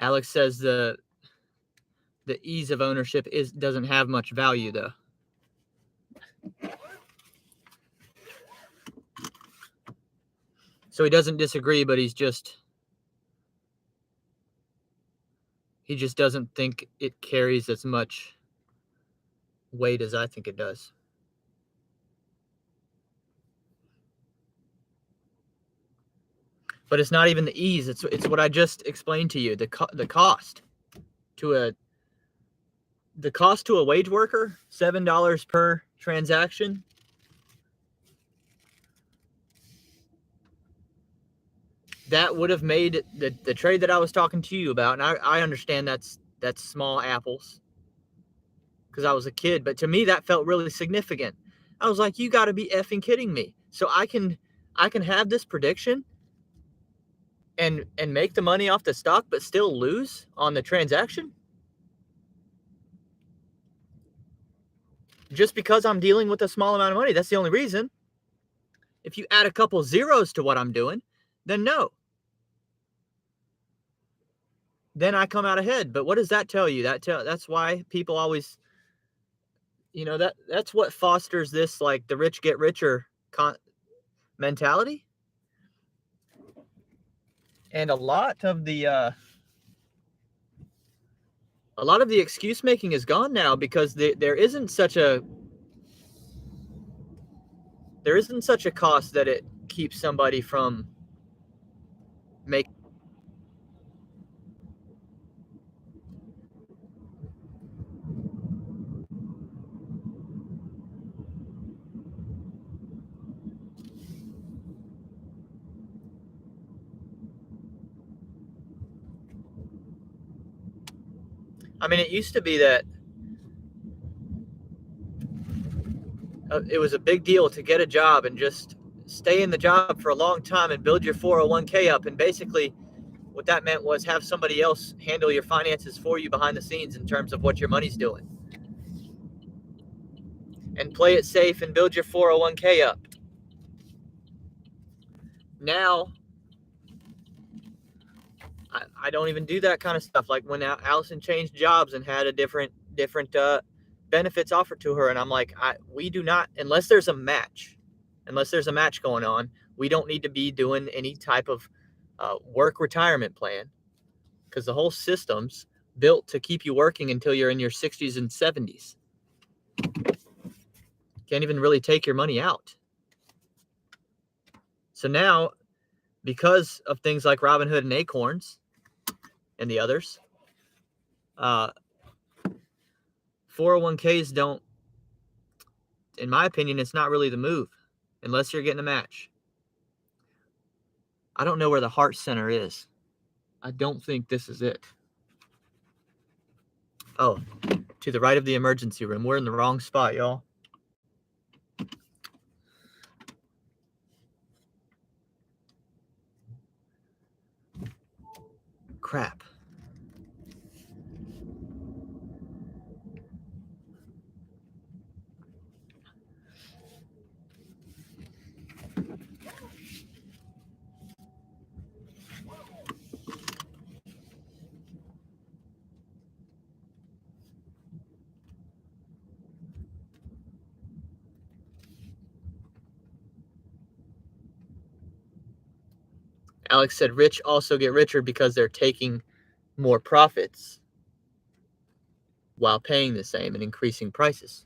Alex says the ease of ownership doesn't have much value though. So he doesn't disagree, but he just doesn't think it carries as much weight as I think it does. But it's not even the ease. It's what I just explained to you. The cost to a wage worker, $7 per transaction. That would have made the trade that I was talking to you about. And I understand that's small apples because I was a kid. But to me, that felt really significant. I was like, you got to be effing kidding me. So I can have this prediction and make the money off the stock, but still lose on the transaction? Just because I'm dealing with a small amount of money. That's the only reason. If you add a couple zeros to what I'm doing, then no. Then I come out ahead. But what does that tell you? That's why people always, that's what fosters this, like, the rich get richer mentality. And a lot of the excuse making is gone now because there isn't such a cost that it keeps somebody from making. I mean, it used to be that it was a big deal to get a job and just stay in the job for a long time and build your 401k up. And basically what that meant was have somebody else handle your finances for you behind the scenes in terms of what your money's doing. And play it safe and build your 401k up. Now, I don't even do that kind of stuff. Like when Allison changed jobs and had a different benefits offered to her, and I'm like, we do not, unless there's a match going on, we don't need to be doing any type of work retirement plan, because the whole system's built to keep you working until you're in your 60s and 70s. Can't even really take your money out. So now, because of things like Robinhood and Acorns and the others, 401ks don't, in my opinion, it's not really the move unless you're getting a match. I don't know where the Heart Center is. I don't think this is it. Oh, to the right of the emergency room. We're in the wrong spot, y'all. Crap. Alex said rich also get richer because they're taking more profits while paying the same and increasing prices.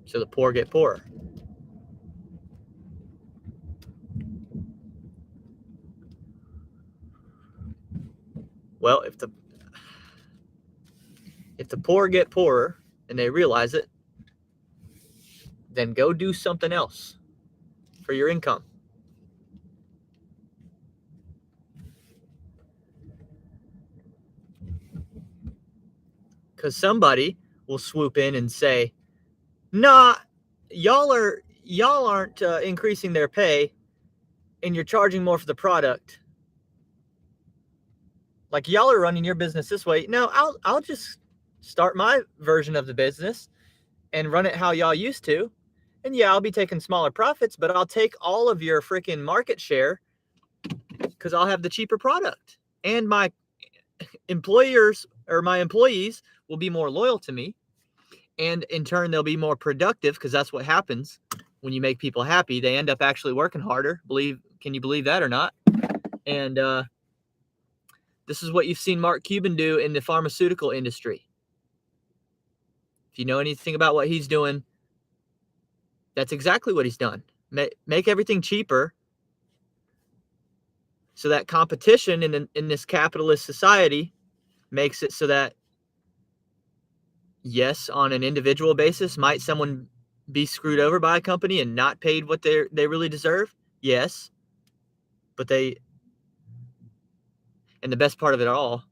So the poor get poorer. Well, if the poor get poorer and they realize it, then go do something else for your income. Because somebody will swoop in and say, nah, y'all aren't increasing their pay and you're charging more for the product. Like, y'all are running your business this way. No, I'll just start my version of the business and run it how y'all used to. And yeah, I'll be taking smaller profits, but I'll take all of your freaking market share because I'll have the cheaper product. And my employers or my employees will be more loyal to me, and in turn they'll be more productive, because that's what happens when you make people happy. They end up actually working harder. Can you believe that or not? And this is what you've seen Mark Cuban do in the pharmaceutical industry. If you know anything about what he's doing, that's exactly what he's done. Make everything cheaper, so that competition in this capitalist society makes it so that, yes, on an individual basis, might someone be screwed over by a company and not paid what they really deserve? Yes. But and the best part of it all,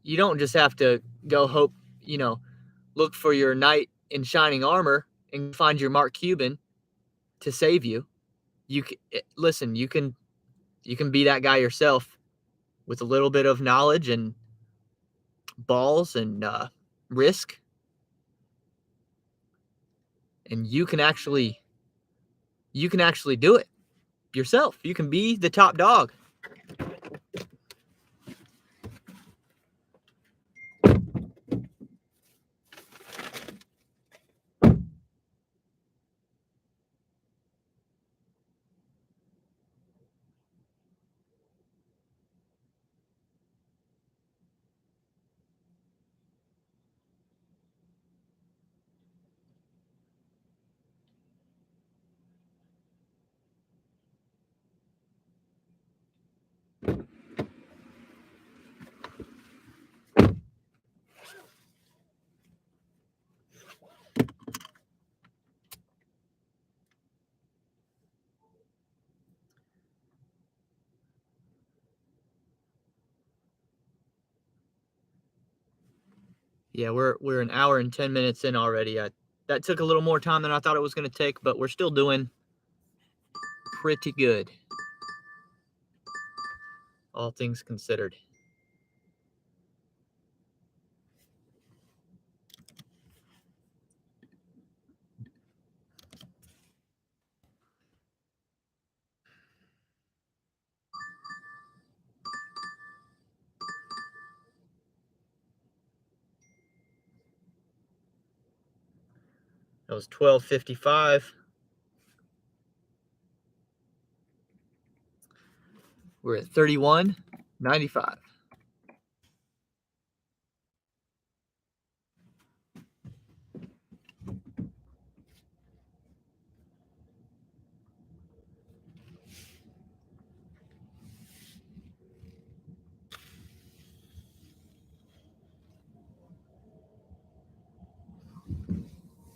you don't just have to go look for your knight in shining armor and find your Mark Cuban to save you. Listen, you can be that guy yourself with a little bit of knowledge and balls and risk, and you can actually do it yourself. You can be the top dog. Yeah, we're an hour and 10 minutes in already. That took a little more time than I thought it was going to take, but we're still doing pretty good, all things considered. That was 12:55. We're at 31.95.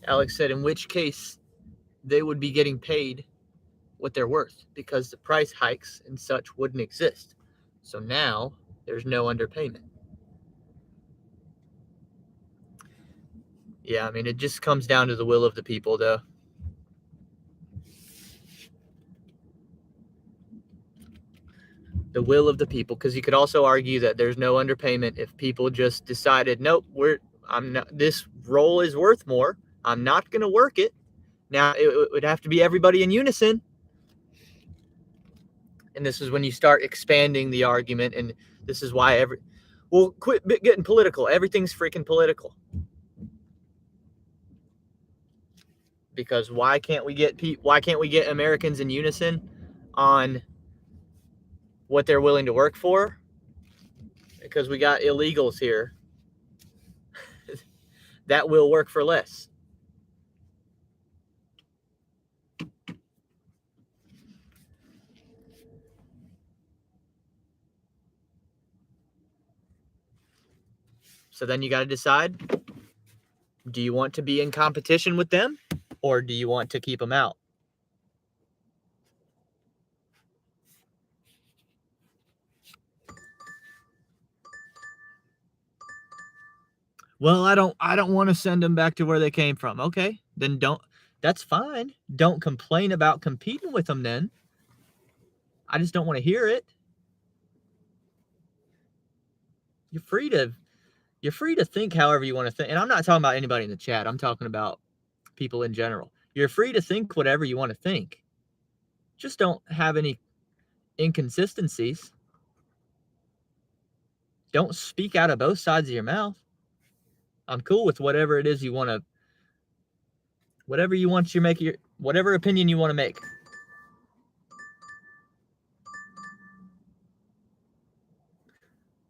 Alex said, in which case they would be getting paid what they're worth, because the price hikes and such wouldn't exist. So now there's no underpayment. Yeah, I mean, it just comes down to the will of the people, though. The will of the people, because you could also argue that there's no underpayment if people just decided, nope, this role is worth more, I'm not going to work it. Now it would have to be everybody in unison, and this is when you start expanding the argument, and this is why quit getting political. Everything's freaking political. Because why can't we get Americans in unison on what they're willing to work for? Because we got illegals here that will work for less. So then you got to decide, do you want to be in competition with them, or do you want to keep them out? Well, I don't want to send them back to where they came from. Okay, then that's fine. Don't complain about competing with them then. I just don't want to hear it. You're free to think however you want to think. And I'm not talking about anybody in the chat. I'm talking about people in general. You're free to think whatever you want to think. Just don't have any inconsistencies. don't speak out of both sides of your mouth. I'm cool with whatever it is you want to, whatever opinion you want to make.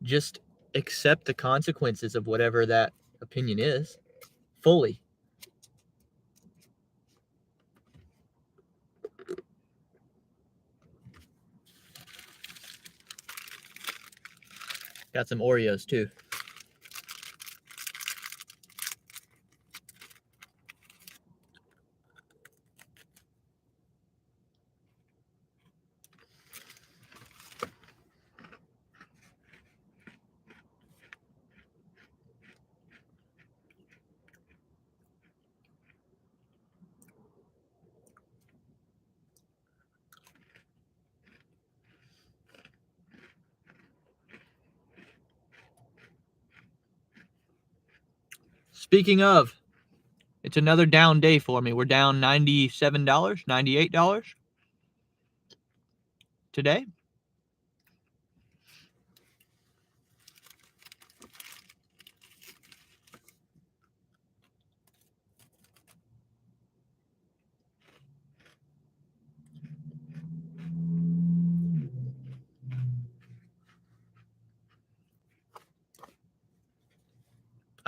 Just accept the consequences of whatever that opinion is fully. Got some Oreos too. Speaking of, it's another down day for me. We're down $97, $98 today.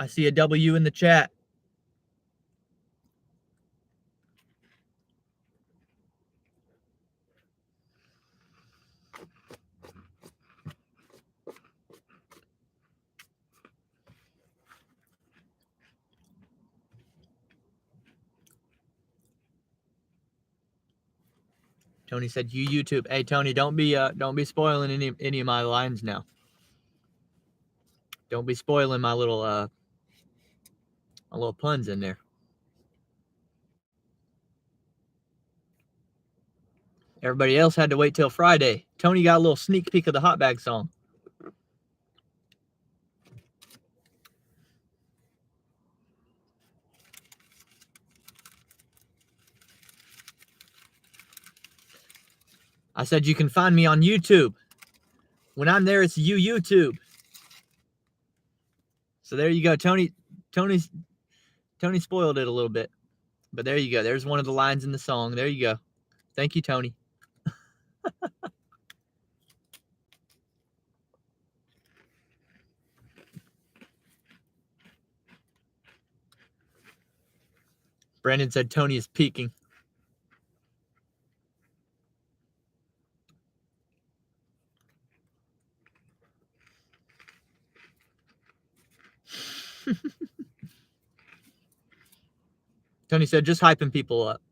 I see a W in the chat. Tony said, "You YouTube." Hey Tony, don't be spoiling any of my lines now. Don't be spoiling my little puns in there. Everybody else had to wait till Friday. Tony got a little sneak peek of the hot bag song. I said you can find me on YouTube. When I'm there, it's YouTube. So there you go. Tony spoiled it a little bit. But there you go. There's one of the lines in the song. There you go. Thank you, Tony. Brandon said Tony is peaking. Tony said just hyping people up.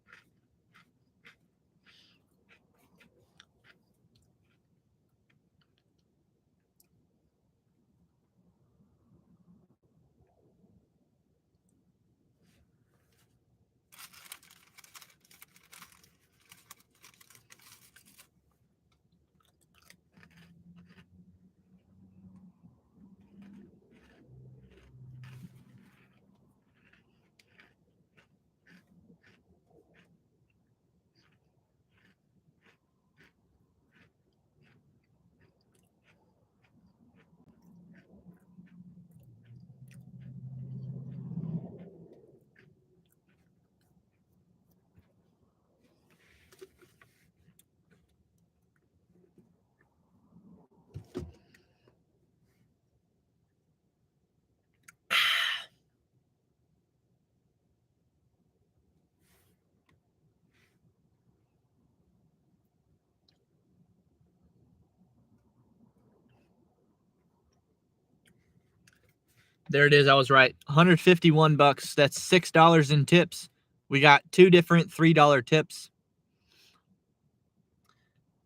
There it is. I was right. $151. That's $6 in tips. We got two different $3 tips.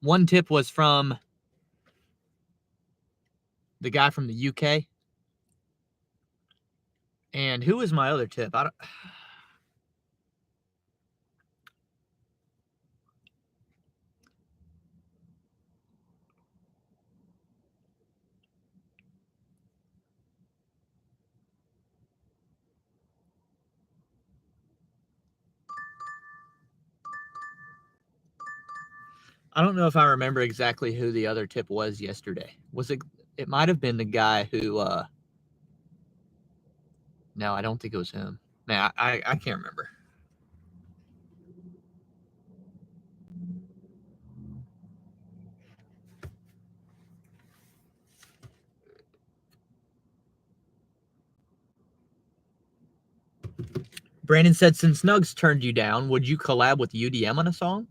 One tip was from the guy from the UK. And who was my other tip? I don't know if I remember exactly who the other tip was yesterday. Was it It might have been the guy who. No, I don't think it was him. Man, I can't remember. Brandon said, since Nugs turned you down, would you collab with UDM on a song?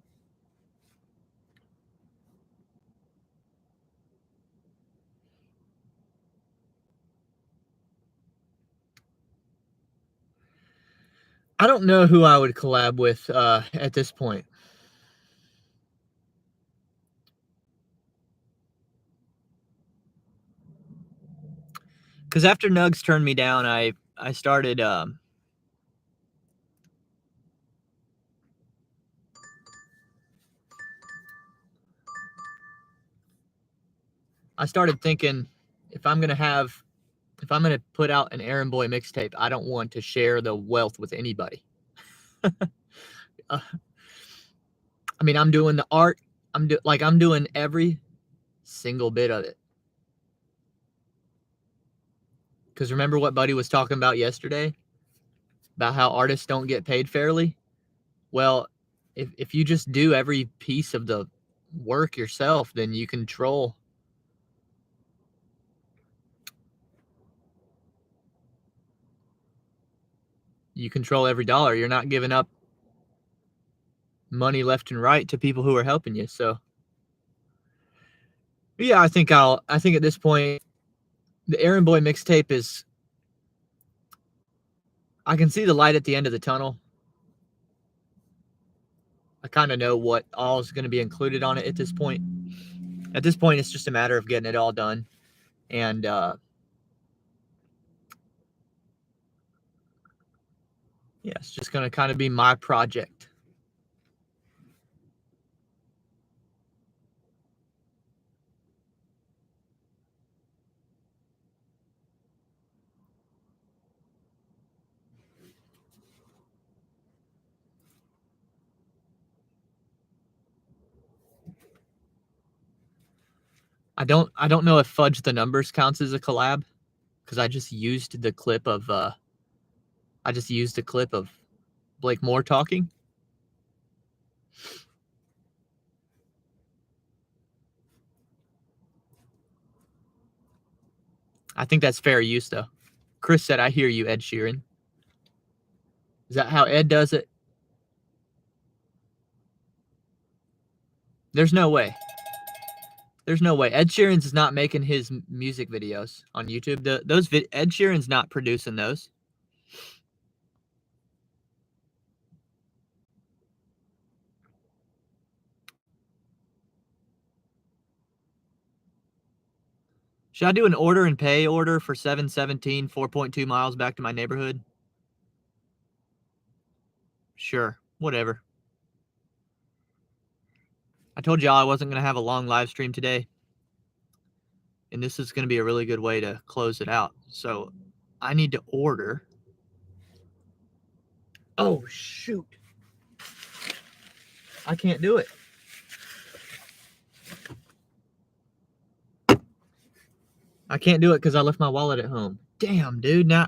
I don't know who I would collab with at this point. Because after Nugs turned me down, I started thinking, if I'm gonna put out an Aaron Boy mixtape, I don't want to share the wealth with anybody. I mean, I'm doing the art. I'm doing every single bit of it. Because remember what Buddy was talking about yesterday? About how artists don't get paid fairly? Well, if you just do every piece of the work yourself, then you control every dollar. You're not giving up money left and right to people who are helping you. So yeah, I think at this point, the Aaron Boy mixtape is, I can see the light at the end of the tunnel. I kind of know what all is going to be included on it at this point. At this point, it's just a matter of getting it all done. And yeah, it's just going to kind of be my project. I don't know if Fudge the Numbers counts as a collab, because I just used the clip of Blake Moore talking. I think that's fair use, though. Chris said, I hear you, Ed Sheeran. Is that how Ed does it? There's no way. There's no way. Ed Sheeran's is not making his music videos on YouTube. Ed Sheeran's not producing those. Should I do an order and pay order for 717, 4.2 miles back to my neighborhood? Sure, whatever. I told y'all I wasn't going to have a long live stream today. And this is going to be a really good way to close it out. So I need to order. Oh, shoot. I can't do it. I can't do it because I left my wallet at home. Damn, dude. Now,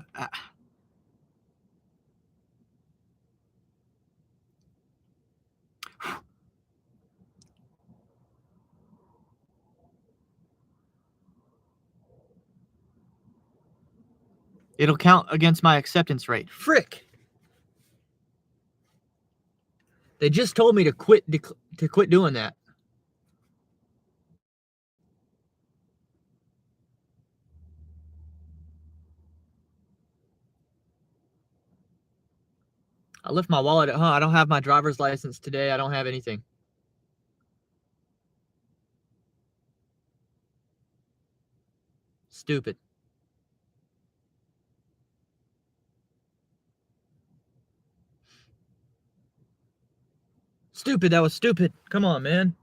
it'll count against my acceptance rate. Frick. They just told me to quit doing that. I left my wallet at home. I don't have my driver's license today. I don't have anything. Stupid. Stupid. That was stupid. Come on, man.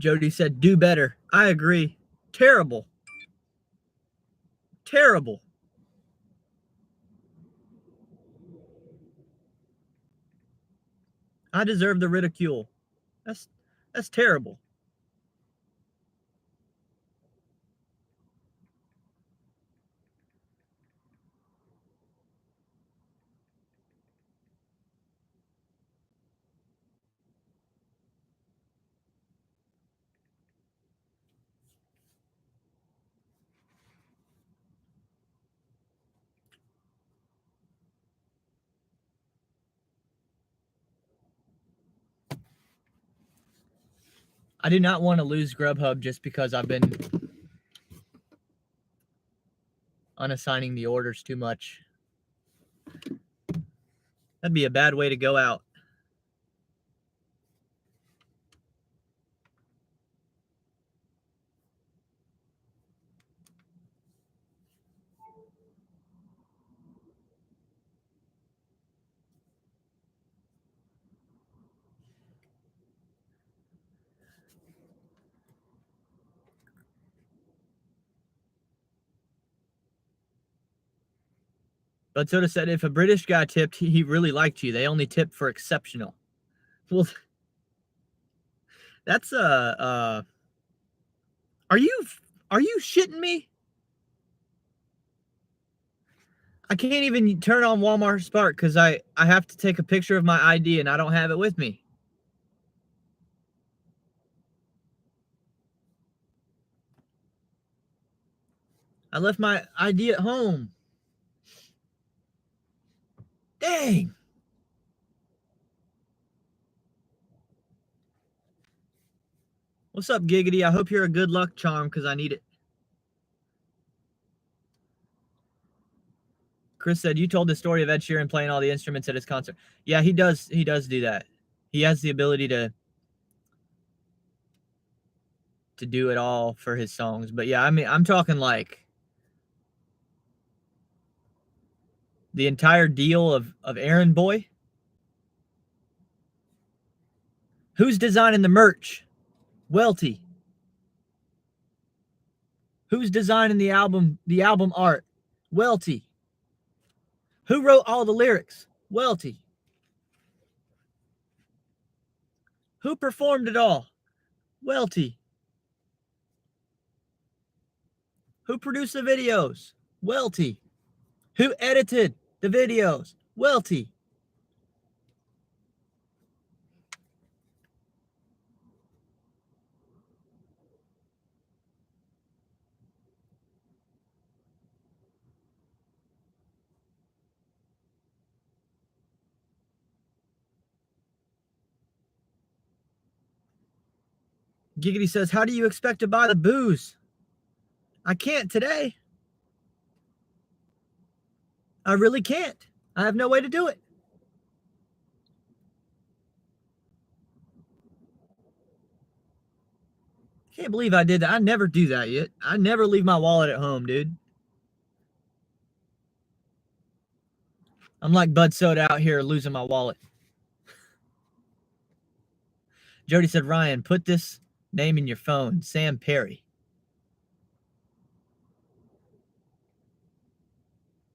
Jody said, do better. I agree. Terrible. Terrible. I deserve the ridicule. That's terrible. I do not want to lose Grubhub just because I've been unassigning the orders too much. That'd be a bad way to go out. But Soda said if a British guy tipped, he really liked you. They only tip for exceptional. Well, that's are you shitting me? I can't even turn on Walmart Spark because I have to take a picture of my ID and I don't have it with me. I left my ID at home. Dang. What's up, Giggity? I hope you're a good luck charm because I need it. Chris said, you told the story of Ed Sheeran playing all the instruments at his concert. Yeah, he does do that. He has the ability to do it all for his songs. But yeah, I mean, I'm talking like the entire deal of Aaron Boy. Who's designing the merch? Welty. Who's designing the album art? Welty. Who wrote all the lyrics? Welty. Who performed it all? Welty. Who produced the videos? Welty. Who edited the videos? Welty. Giggity says, how do you expect to buy the booze? I can't today. I really can't. I have no way to do it. Can't believe I did that. I never do that yet. I never leave my wallet at home, dude. I'm like Bud Soda out here losing my wallet. Jody said, Ryan, put this name in your phone. Sam Perry.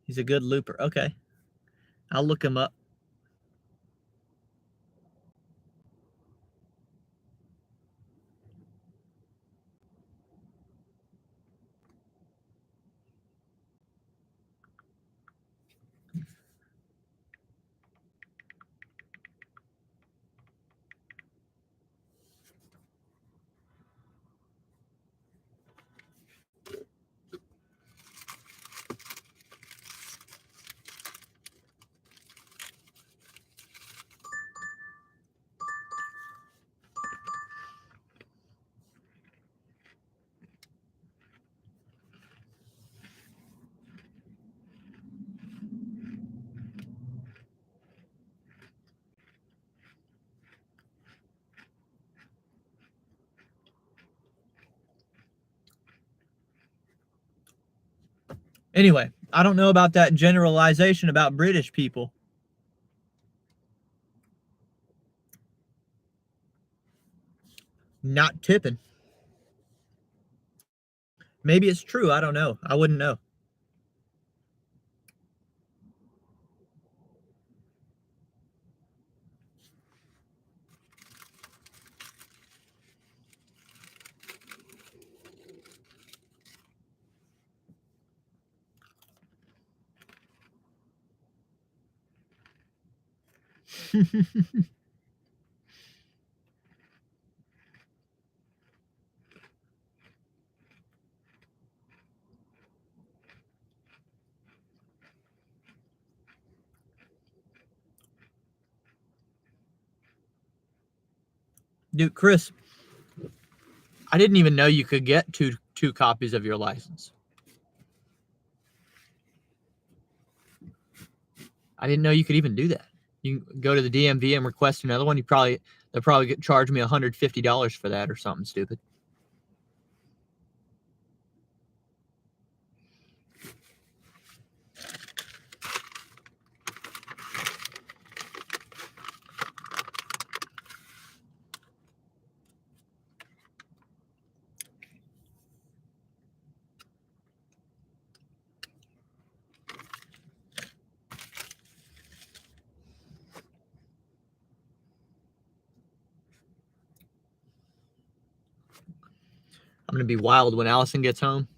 He's a good looper. Okay. I'll look him up. Anyway, I don't know about that generalization about British people. not tipping. Maybe it's true. I don't know. I wouldn't know. Dude, Chris, I didn't even know you could get two copies of your license. I didn't know you could even do that. You can go to the DMV and request another one. They'll probably charge me $150 for that or something stupid. I'm going to be wild when Allison gets home.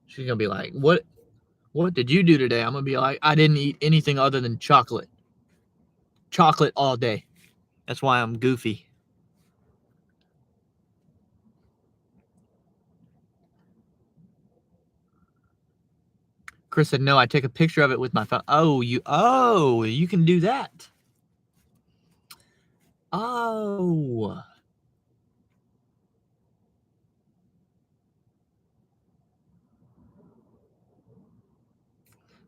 She's going to be like, what did you do today? I'm going to be like, I didn't eat anything other than chocolate. Chocolate all day. That's why I'm goofy. Chris said, no, I take a picture of it with my phone. Oh, you can do that. Oh.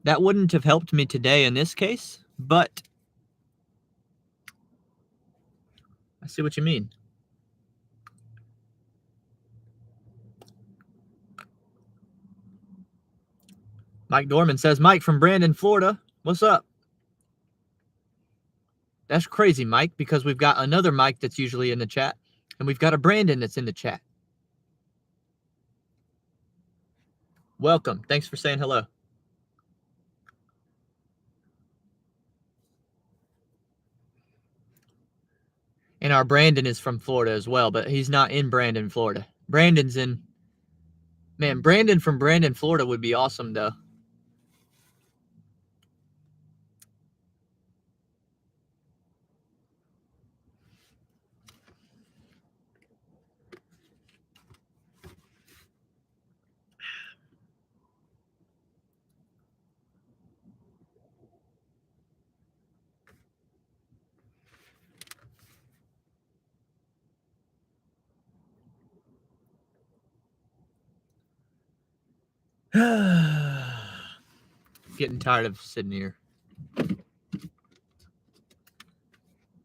That wouldn't have helped me today in this case, but I see what you mean. Mike Dorman says, Mike from Brandon, Florida. What's up? That's crazy, Mike, because we've got another Mike that's usually in the chat, and we've got a Brandon that's in the chat. Welcome. Thanks for saying hello. And our Brandon is from Florida as well, but he's not in Brandon, Florida. Brandon's in... Man, Brandon from Brandon, Florida would be awesome, though. Getting tired of sitting here.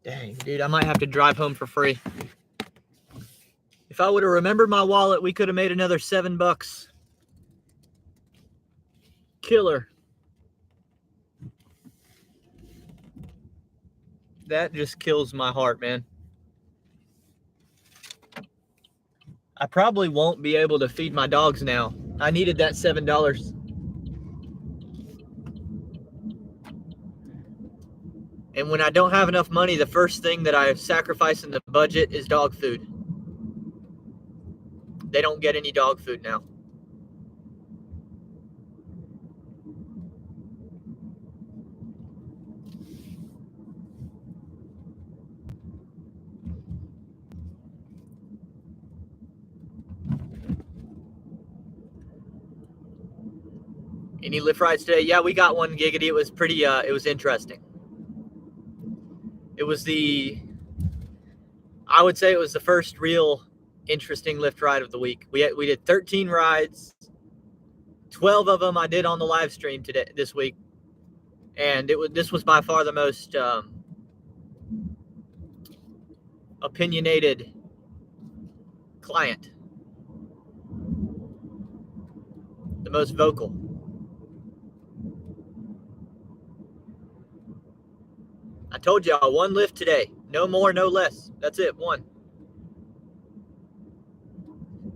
Dang, dude, I might have to drive home for free. If I would have remembered my wallet, we could have made another $7. Killer. That just kills my heart, man. I probably won't be able to feed my dogs now. I needed that $7. And when I don't have enough money, the first thing that I sacrifice in the budget is dog food. They don't get any dog food now. Any Lyft rides today? Yeah, we got one, Giggity. It was pretty, it was interesting. It was I would say it was the first real interesting Lyft ride of the week. We did 13 rides. 12 of them I did on the live stream this week. And this was by far the most opinionated client. The most vocal. I told y'all, one Lyft today. No more, no less. That's it. 1.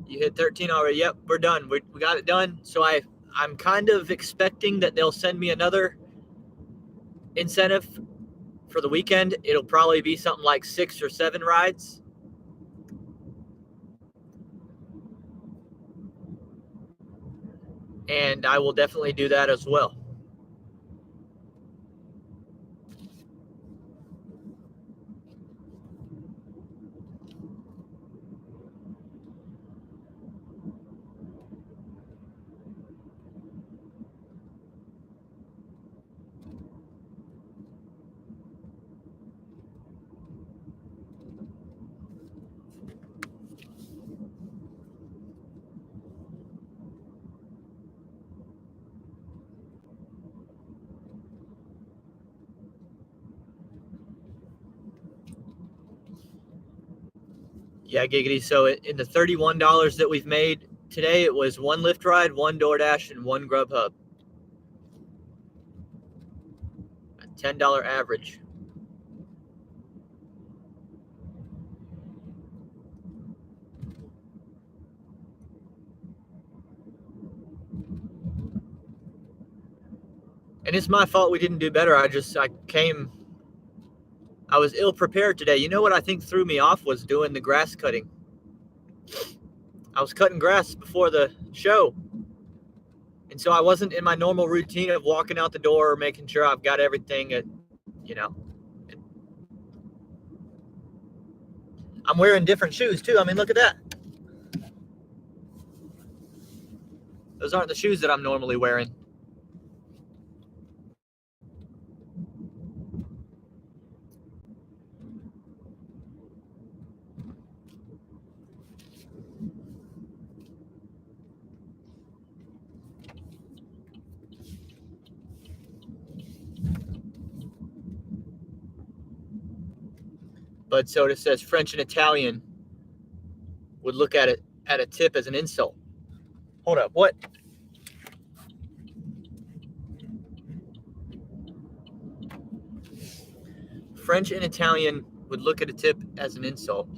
You hit 13 already. Yep, we're done. We got it done. So I'm kind of expecting that they'll send me another incentive for the weekend. It'll probably be something like 6 or 7 rides. And I will definitely do that as well. Yeah, giggity. So in the $31 that we've made today, it was 1 Lyft ride, 1 DoorDash, and 1 Grubhub. A $10 average. And it's my fault we didn't do better. I was ill prepared today. You know what I think threw me off was doing the grass cutting. I was cutting grass before the show. And so I wasn't in my normal routine of walking out the door, making sure I've got everything I'm wearing different shoes too. I mean, look at that. Those aren't the shoes that I'm normally wearing. Bud Soda says French and Italian would look at a tip as an insult. Hold up, what? French and Italian would look at a tip as an insult.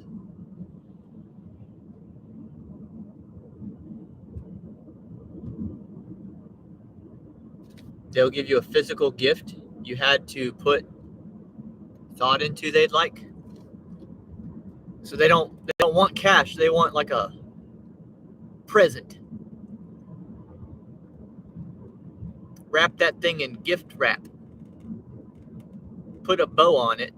They'll give you a physical gift you had to put thought into they'd like. So they don't want cash. They want like a present. Wrap that thing in gift wrap. Put a bow on it.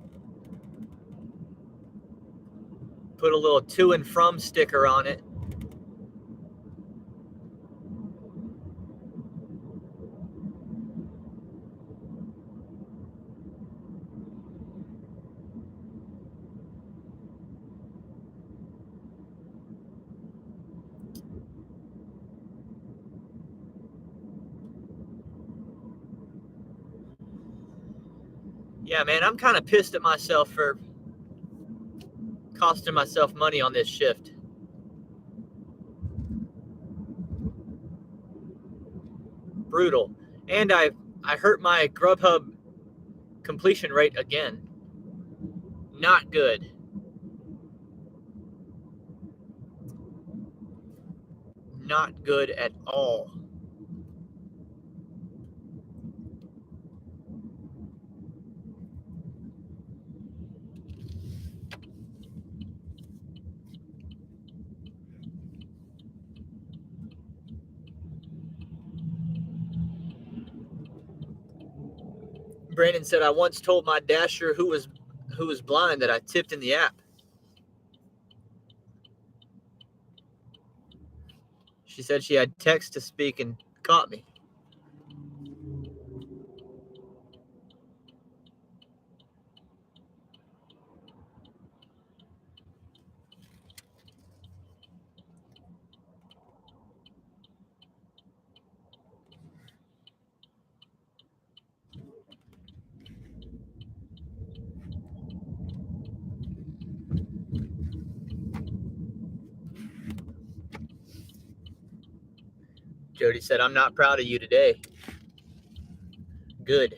Put a little to and from sticker on it. Yeah, man, I'm kind of pissed at myself for costing myself money on this shift. Brutal. And I hurt my Grubhub completion rate again. Not good. Not good at all. Brandon said, I once told my dasher who was blind that I tipped in the app. She said she had text to speak and caught me. Jody said, I'm not proud of you today. Good.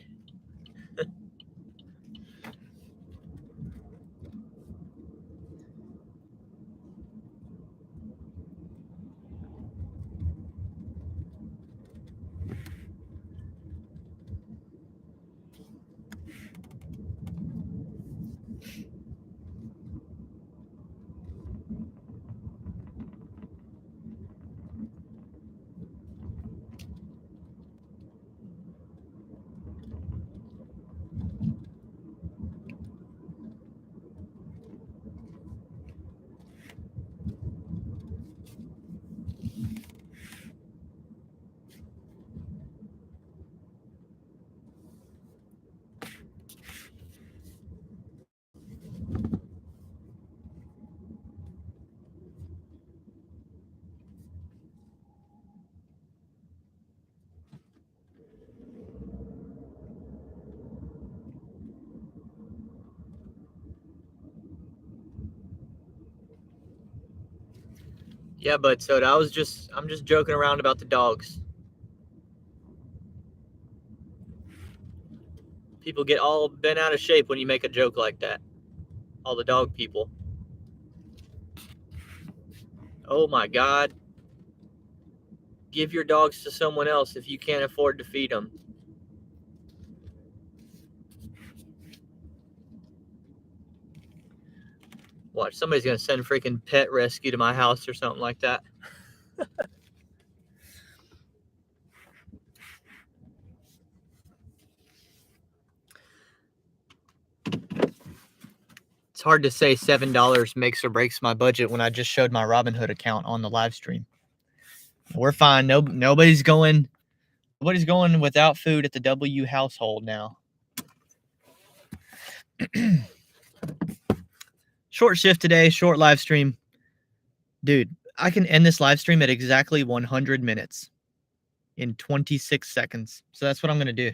Yeah, but Soda, I'm just joking around about the dogs. People get all bent out of shape when you make a joke like that. All the dog people. Oh my God. Give your dogs to someone else if you can't afford to feed them. Watch, somebody's going to send freaking pet rescue to my house or something like that. It's hard to say $7 makes or breaks my budget when I just showed my Robinhood account on the live stream. We're fine. Nobody's going without food at the W household now. Short shift today, short live stream. Dude, I can end this live stream at exactly 100 minutes in 26 seconds. So that's what I'm going to do.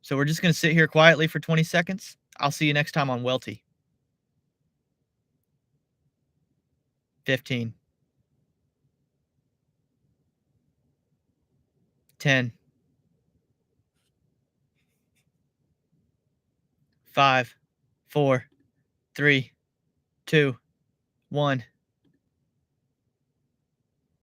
So we're just going to sit here quietly for 20 seconds. I'll see you next time on Welty. 15. 10. 5. 4. 3. 2. 1.